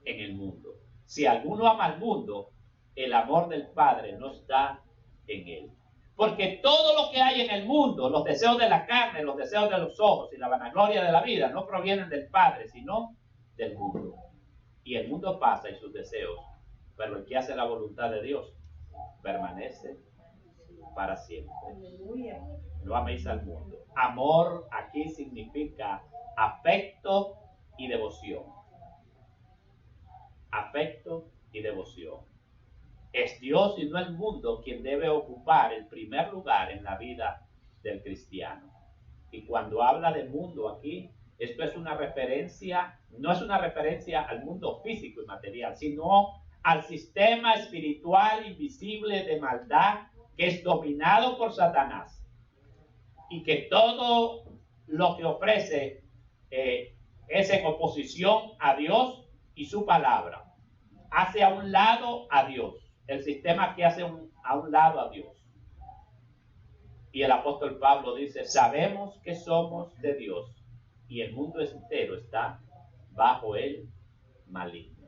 en el mundo. Si alguno ama al mundo, el amor del Padre no está en él. Porque todo lo que hay en el mundo, los deseos de la carne, los deseos de los ojos y la vanagloria de la vida, no provienen del Padre, sino del mundo. Y el mundo pasa y sus deseos, pero el que hace la voluntad de Dios permanece para siempre. No améis al mundo. Amor aquí significa afecto y devoción. Afecto y devoción. Es Dios y no el mundo quien debe ocupar el primer lugar en la vida del cristiano. Y cuando habla de mundo aquí, esto es una referencia, no es una referencia al mundo físico y material, sino al sistema espiritual invisible de maldad que es dominado por Satanás. Y que todo lo que ofrece es en oposición a Dios y su palabra. Hace a un lado a Dios. El sistema que hace a un lado a Dios. Y el apóstol Pablo dice, sabemos que somos de Dios y el mundo entero está bajo el maligno.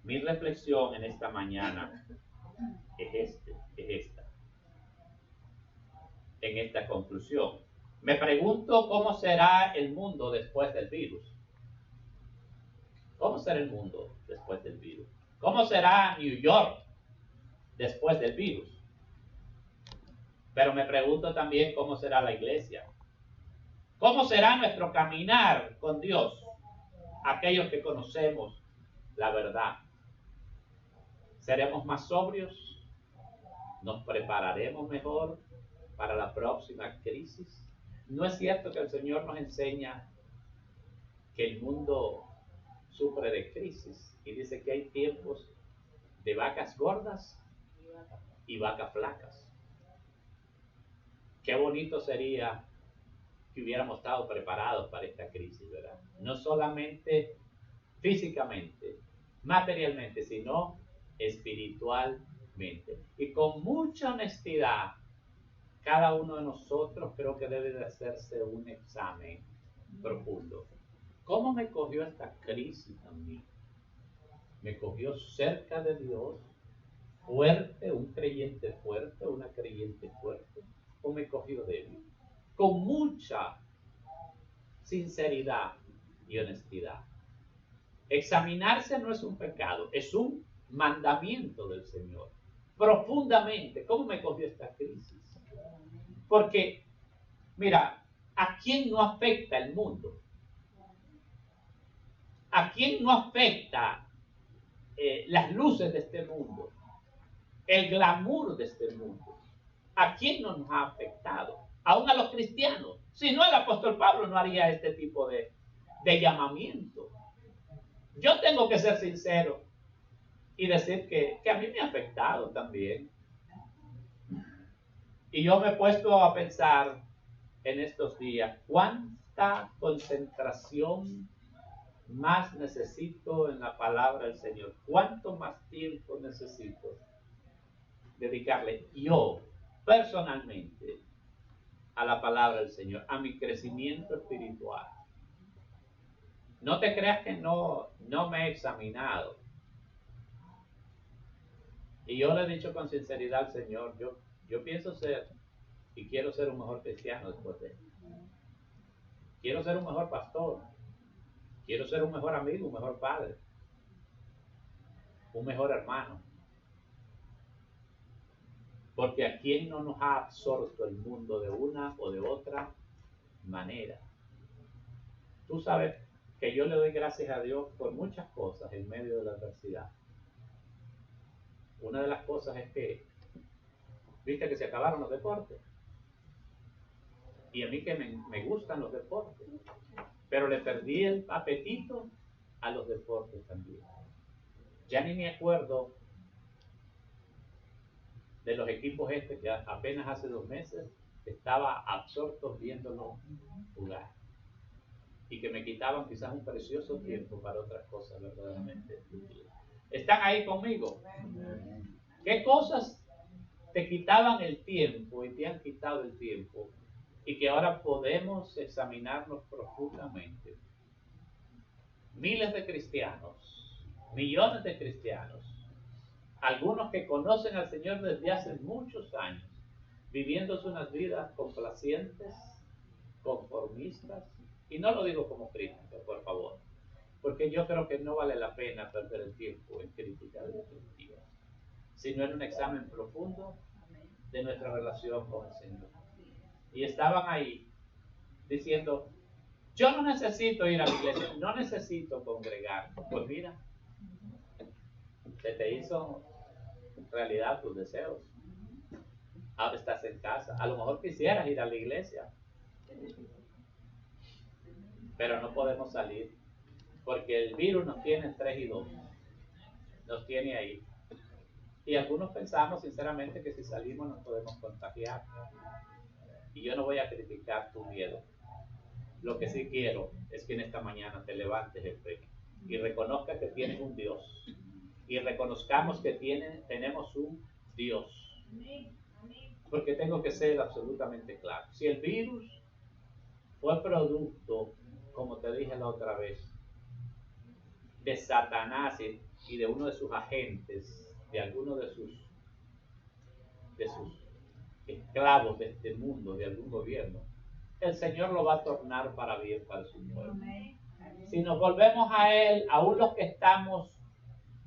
Mi reflexión en esta mañana es esta. En esta conclusión. Me pregunto cómo será el mundo después del virus. ¿Cómo será el mundo después del virus? ¿Cómo será New York después del virus? Pero me pregunto también cómo será la iglesia. ¿Cómo será nuestro caminar con Dios? Aquellos que conocemos la verdad. ¿Seremos más sobrios? ¿Nos prepararemos mejor para la próxima crisis? ¿No es cierto que el Señor nos enseña que el mundo sufre de crisis y dice que hay tiempos de vacas gordas y vacas flacas? Qué bonito sería que hubiéramos estado preparados para esta crisis, ¿verdad? No solamente físicamente, materialmente, sino espiritualmente. Y con mucha honestidad, cada uno de nosotros creo que debe de hacerse un examen profundo. ¿Cómo me cogió esta crisis a mí? ¿Me cogió cerca de Dios? ¿Fuerte? ¿Un creyente fuerte? ¿Una creyente fuerte? ¿O me cogió débil? Con mucha sinceridad y honestidad. Examinarse no es un pecado, es un mandamiento del Señor. Profundamente, ¿cómo me cogió esta crisis? Porque, mira, ¿a quién no afecta el mundo? ¿A quién no afecta las luces de este mundo? El glamour de este mundo. ¿A quién no nos ha afectado? Aún a los cristianos. Si no, el apóstol Pablo no haría este tipo de llamamiento. Yo tengo que ser sincero y decir que a mí me ha afectado también. Y yo me he puesto a pensar en estos días, ¿cuánta concentración más necesito en la palabra del Señor? ¿Cuánto más tiempo necesito dedicarle yo personalmente a la palabra del Señor, a mi crecimiento espiritual? No te creas que no me he examinado. Y yo le he dicho con sinceridad al Señor, yo pienso ser y quiero ser un mejor cristiano después de esto. Quiero ser un mejor pastor. Quiero ser un mejor amigo, un mejor padre, un mejor hermano. Porque a quién no nos ha absorto el mundo de una o de otra manera. Tú sabes que yo le doy gracias a Dios por muchas cosas en medio de la adversidad. Una de las cosas es que, viste que se acabaron los deportes. Y a mí que me gustan los deportes. Pero le perdí el apetito a los deportes también. Ya ni me acuerdo de los equipos que apenas hace 2 meses estaba absorto viéndolo jugar. Y que me quitaban quizás un precioso tiempo para otras cosas verdaderamente útiles. ¿Están ahí conmigo? ¿Qué cosas te quitaban el tiempo y te han quitado el tiempo? Y que ahora podemos examinarnos profundamente. Miles de cristianos, millones de cristianos, algunos que conocen al Señor desde hace muchos años, viviendo unas vidas complacientes, conformistas, y no lo digo como crítica, por favor, porque yo creo que no vale la pena perder el tiempo en críticas destructivas, sino en un examen profundo de nuestra relación con el Señor. Y estaban ahí diciendo, yo no necesito ir a la iglesia, no necesito congregar. Pues mira, se te hizo realidad tus deseos. Ahora estás en casa. A lo mejor quisieras ir a la iglesia, pero no podemos salir porque el virus nos tiene en 3 y 2. Nos tiene ahí. Y algunos pensamos sinceramente que si salimos nos podemos contagiar. Y yo no voy a criticar tu miedo. Lo que sí quiero es que en esta mañana te levantes en fe y reconozcas que tienes un Dios. Y reconozcamos que tenemos un Dios. Porque tengo que ser absolutamente claro. Si el virus fue producto, como te dije la otra vez, de Satanás y de uno de sus agentes, de alguno de sus esclavos de este mundo, de algún gobierno, el Señor lo va a tornar para bien para su pueblo. Si nos volvemos a Él, aún los que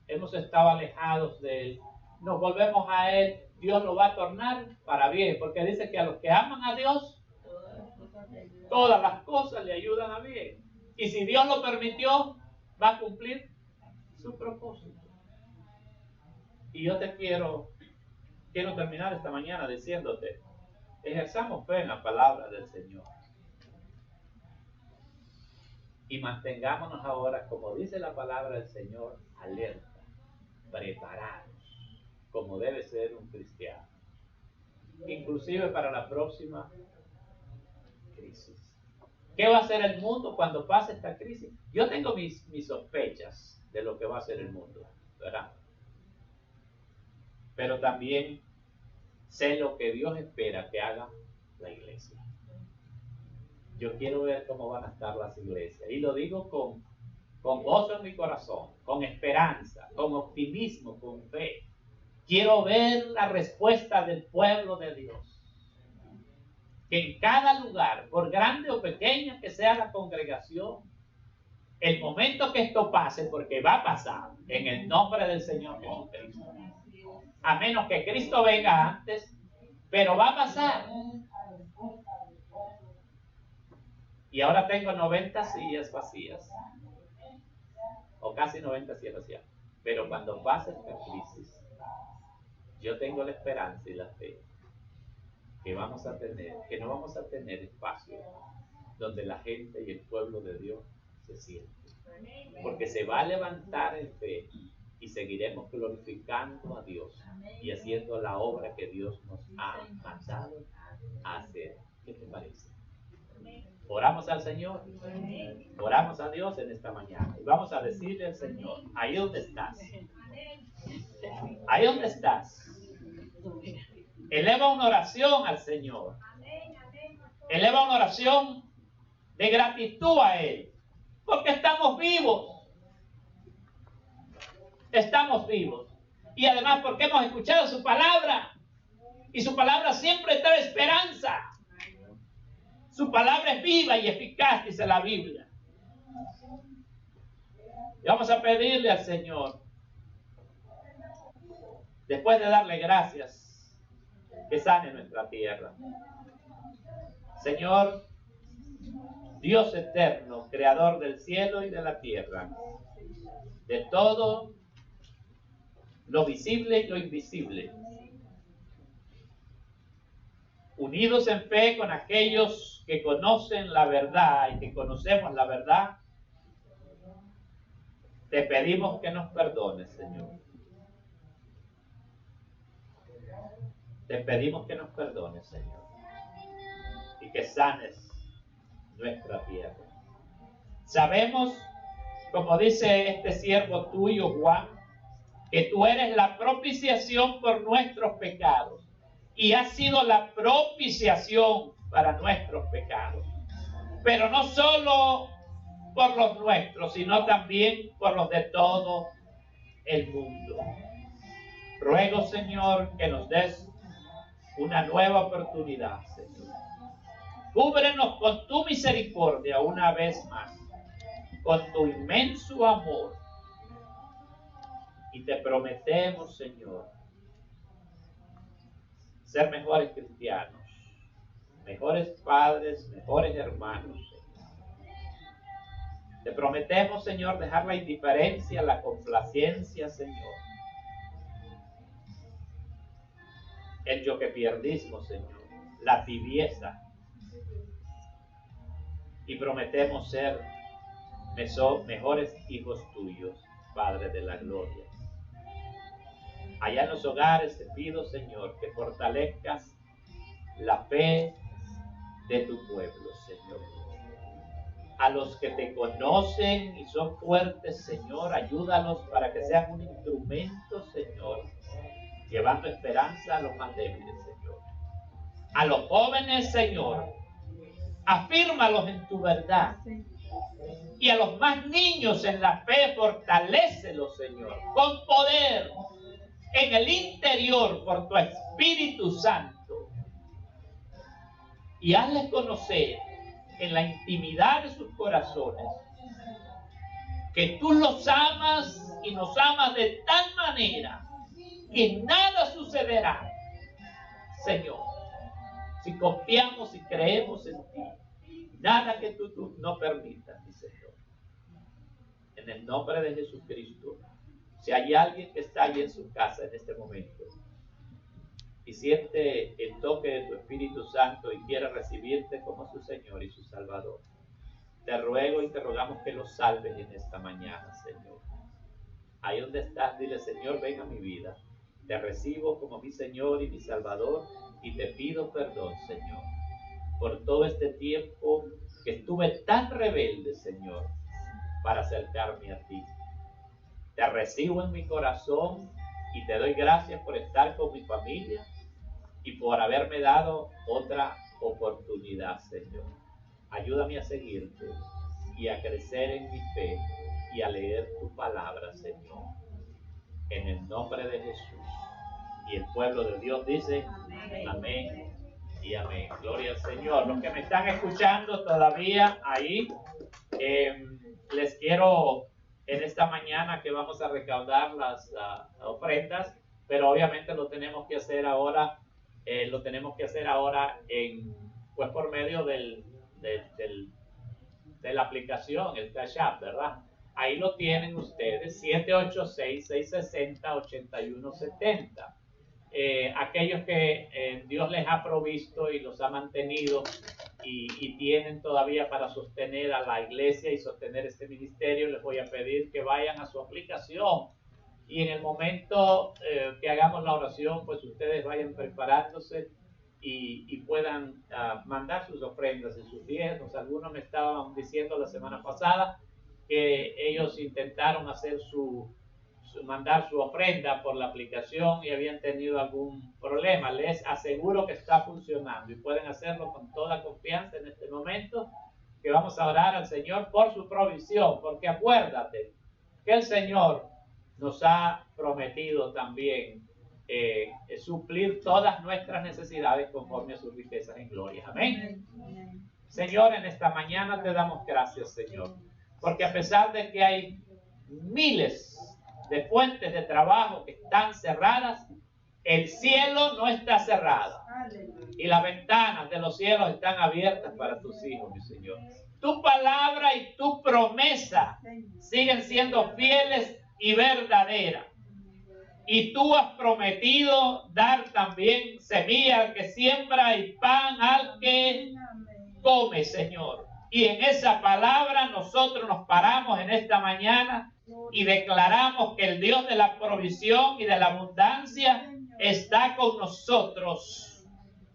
hemos estado alejados de Él, nos volvemos a Él, Dios lo va a tornar para bien, porque dice que a los que aman a Dios, todas las cosas le ayudan a bien. Y si Dios lo permitió, va a cumplir su propósito. Y yo te quiero terminar esta mañana diciéndote, ejerzamos fe en la palabra del Señor. Y mantengámonos ahora, como dice la palabra del Señor, alerta, preparados, como debe ser un cristiano. Inclusive para la próxima crisis. ¿Qué va a hacer el mundo cuando pase esta crisis? Yo tengo mis sospechas de lo que va a hacer el mundo, ¿verdad? Pero también sé lo que Dios espera que haga la iglesia. Yo quiero ver cómo van a estar las iglesias. Y lo digo con gozo en mi corazón, con esperanza, con optimismo, con fe. Quiero ver la respuesta del pueblo de Dios. Que en cada lugar, por grande o pequeña que sea la congregación, el momento que esto pase, porque va a pasar, en el nombre del Señor Jesucristo. A menos que Cristo venga antes, pero va a pasar. Y ahora tengo 90 sillas vacías. O casi 90 sillas vacías. Pero cuando pase esta crisis, yo tengo la esperanza y la fe que no vamos a tener espacio donde la gente y el pueblo de Dios se sienten. Porque se va a levantar en fe y seguiremos glorificando a Dios y haciendo la obra que Dios nos ha mandado a hacer. ¿Qué te parece? Oramos al Señor, oramos a Dios en esta mañana y vamos a decirle al Señor, ahí donde estás, eleva una oración al Señor, eleva una oración de gratitud a Él, porque estamos vivos, y además porque hemos escuchado su palabra, y su palabra siempre trae esperanza. Su palabra es viva y eficaz, dice la Biblia. Y vamos a pedirle al Señor, después de darle gracias, que sane nuestra tierra. Señor, Dios eterno, creador del cielo y de la tierra, de todo lo visible y lo invisible, unidos en fe con aquellos que conocen la verdad y que conocemos la verdad, te pedimos que nos perdones, Señor. Te pedimos que nos perdones, Señor, y que sanes nuestra tierra. Sabemos, como dice este siervo tuyo, Juan, que tú eres la propiciación por nuestros pecados. Y ha sido la propiciación para nuestros pecados. Pero no solo por los nuestros, sino también por los de todo el mundo. Ruego, Señor, que nos des una nueva oportunidad, Señor. Cúbrenos con tu misericordia una vez más, con tu inmenso amor. Y te prometemos, Señor, ser mejores cristianos, mejores padres, mejores hermanos. Te prometemos, Señor, dejar la indiferencia, la complacencia, Señor. El yoquepierdismo, Señor, la tibieza. Y prometemos ser mejores hijos tuyos, Padre de la gloria. Allá en los hogares te pido, Señor, que fortalezcas la fe de tu pueblo, Señor. A los que te conocen y son fuertes, Señor, ayúdalos para que sean un instrumento, Señor, llevando esperanza a los más débiles, Señor. A los jóvenes, Señor, afírmalos en tu verdad. Y a los más niños en la fe, fortalécelos, Señor, con poder en el interior por tu Espíritu Santo. Y hazles conocer en la intimidad de sus corazones que tú los amas y nos amas de tal manera que nada sucederá, Señor, si confiamos y creemos en ti. Nada que tú no permitas, mi Señor. En el nombre de Jesucristo, si hay alguien que está allí en su casa en este momento y siente el toque de tu Espíritu Santo y quiere recibirte como su Señor y su Salvador, te ruego y te rogamos que lo salves en esta mañana, Señor. Ahí donde estás, dile: Señor, ven a mi vida. Te recibo como mi Señor y mi Salvador y te pido perdón, Señor, por todo este tiempo que estuve tan rebelde, Señor, para acercarme a ti. Te recibo en mi corazón y te doy gracias por estar con mi familia y por haberme dado otra oportunidad, Señor. Ayúdame a seguirte y a crecer en mi fe y a leer tu palabra, Señor. En el nombre de Jesús. Y el pueblo de Dios dice: amén y amén. Gloria al Señor. Los que me están escuchando todavía ahí, les quiero en esta mañana que vamos a recaudar las ofrendas, pero obviamente lo tenemos que hacer ahora, pues por medio de la aplicación, el Cash App, ¿verdad? Ahí lo tienen ustedes, 786-660-8170. Aquellos que Dios les ha provisto y los ha mantenido y tienen todavía para sostener a la iglesia y sostener este ministerio, les voy a pedir que vayan a su aplicación y en el momento que hagamos la oración, pues ustedes vayan preparándose y puedan mandar sus ofrendas y sus diezmos. Algunos me estaban diciendo la semana pasada que ellos intentaron hacer mandar su ofrenda por la aplicación y habían tenido algún problema. Les aseguro que está funcionando y pueden hacerlo con toda confianza en este momento, que vamos a orar al Señor por su provisión, porque acuérdate que el Señor nos ha prometido también suplir todas nuestras necesidades conforme a sus riquezas en gloria. Amén. Señor, en esta mañana te damos gracias, Señor, porque a pesar de que hay miles de fuentes de trabajo que están cerradas, el cielo no está cerrado y las ventanas de los cielos están abiertas para tus hijos, mi Señor. Tu palabra y tu promesa siguen siendo fieles y verdaderas. Y tú has prometido dar también semilla al que siembra y pan al que come, Señor. Y en esa palabra nosotros nos paramos en esta mañana y declaramos que el Dios de la provisión y de la abundancia está con nosotros,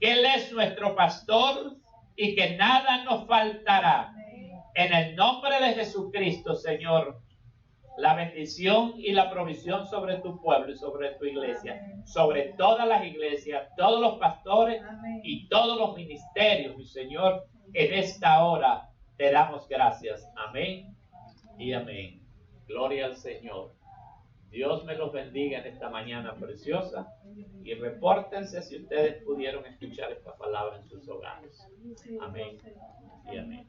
que Él es nuestro pastor y que nada nos faltará. En el nombre de Jesucristo, Señor, la bendición y la provisión sobre tu pueblo y sobre tu iglesia, sobre todas las iglesias, todos los pastores y todos los ministerios, mi Señor, en esta hora te damos gracias. Amén y amén. Gloria al Señor. Dios me los bendiga en esta mañana preciosa y repórtense si ustedes pudieron escuchar esta palabra en sus hogares. Amén y amén.